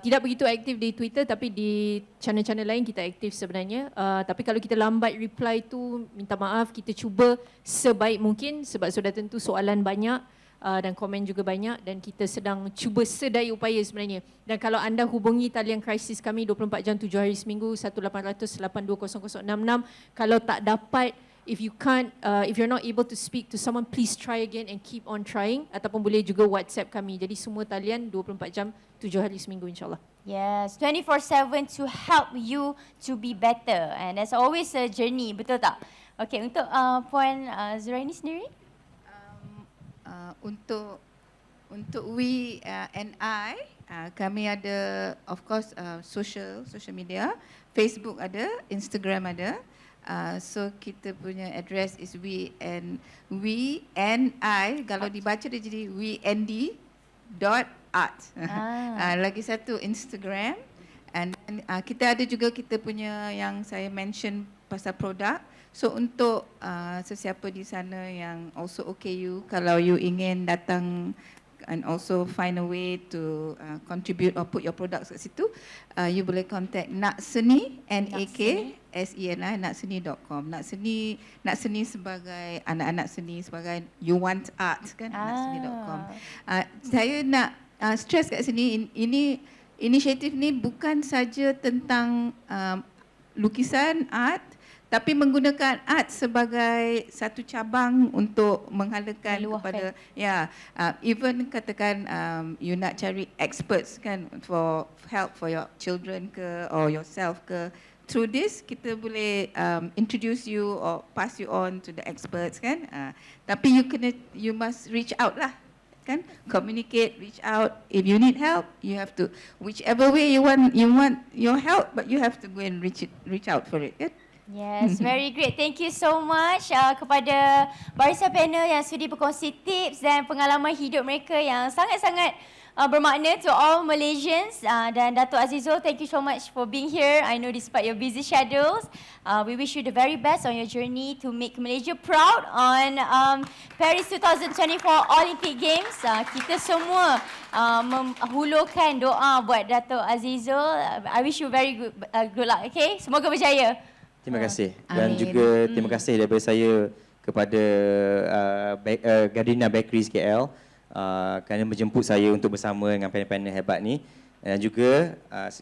Speaker 3: Tidak begitu aktif di Twitter, tapi di channel-channel lain kita aktif sebenarnya. Tapi kalau kita lambat reply tu, minta maaf, kita cuba sebaik mungkin sebab sudah tentu soalan banyak dan komen juga banyak dan kita sedang cuba sedaya upaya sebenarnya. Dan kalau anda hubungi talian krisis kami 24 jam 7 hari seminggu 1800-820066, kalau tak dapat, if you're not able to speak to someone, please try again and keep on trying, ataupun boleh juga WhatsApp kami. Jadi semua talian 24 jam 7 hari seminggu insyaAllah.
Speaker 1: Yes, 24/7 to help you to be better, and there's always a journey, betul tak? Okay, untuk Puan Zuraini sendiri?
Speaker 5: Untuk we and I, kami ada of course social media, Facebook ada, Instagram ada. So kita punya address is we and I. Kalau dibaca dia jadi weand.art. Lagi satu Instagram. And kita ada juga kita punya yang saya mention pasal produk. So untuk sesiapa di sana yang also OKU, kalau you ingin datang and also find a way to contribute or put your products kat situ, you boleh contact Nakseni, NAKSENI, nakseni.com. Nakseni sebagai anak-anak seni, sebagai you want art kan, nakseni.com. Saya nak stress kat sini, ini inisiatif ni bukan saja tentang lukisan, art, tapi menggunakan art sebagai satu cabang untuk menghalakan kepada even katakan you nak cari experts kan for help for your children ke or yourself ke, through this kita boleh introduce you or pass you on to the experts kan. Tapi you must reach out lah kan, communicate, reach out. If you need help, you have to, whichever way you want your help, but you have to go and reach out for it kan.
Speaker 1: Yes, very great. Thank you so much kepada barisan panel yang sudi berkongsi tips dan pengalaman hidup mereka yang sangat-sangat bermakna to all Malaysians. Dan Dato' Azizul, thank you so much for being here. I know despite your busy schedules, we wish you the very best on your journey to make Malaysia proud on Paris 2024 Olympic Games. Kita semua menghulurkan doa buat Dato' Azizul. I wish you very good luck. Okay, semoga berjaya.
Speaker 4: Terima kasih. Dan juga terima kasih daripada saya kepada Gardenia Bakeries KL kerana menjemput saya untuk bersama dengan panel-panel hebat ni. Dan juga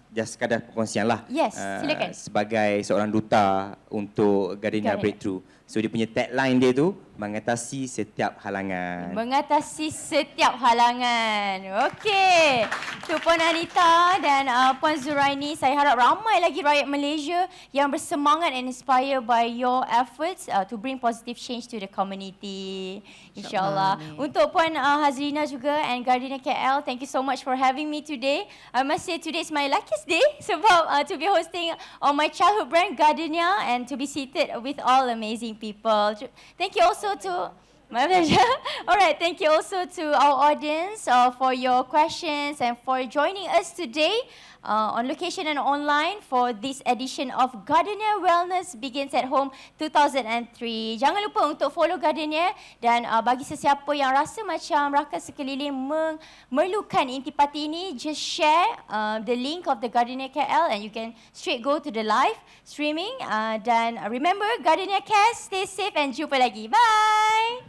Speaker 4: just sekadar perkongsian lah.
Speaker 1: Yes, silakan.
Speaker 4: Sebagai seorang duta untuk Gardenia Breakthrough. So dia punya tagline dia tu, mengatasi setiap halangan.
Speaker 1: Mengatasi setiap halangan. Okey. Tu Puan Anita dan Puan Zuraini. Saya harap ramai lagi rakyat Malaysia yang bersemangat and inspired by your efforts to bring positive change to the community. InsyaAllah. Untuk Puan Hazrina juga and Gardenia KL, thank you so much for having me today. I must say today is my luckiest day sebab to be hosting on my childhood brand Gardenia and to be seated with all amazing people. Thank you also to my pleasure. Alright, thank you also to our audience for your questions and for joining us today on location and online for this edition of Gardenia Wellness Begins at Home 2003. Jangan lupa untuk follow Gardenia dan bagi sesiapa yang rasa macam rakyat sekeliling memerlukan intipati ini, just share the link of the Gardenia KL and you can straight go to the live streaming. Dan remember, Gardenia Cares, stay safe and jumpa lagi. Bye!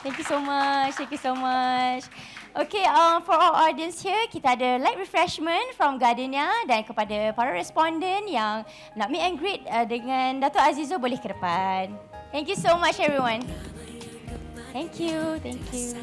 Speaker 1: Thank you so much. Thank you so much. Okay, for our audience here, kita ada light refreshment from Gardenia dan kepada para responden yang nak meet and greet dengan Dato' Azizo boleh ke depan. Thank you so much everyone. Thank you. Thank you.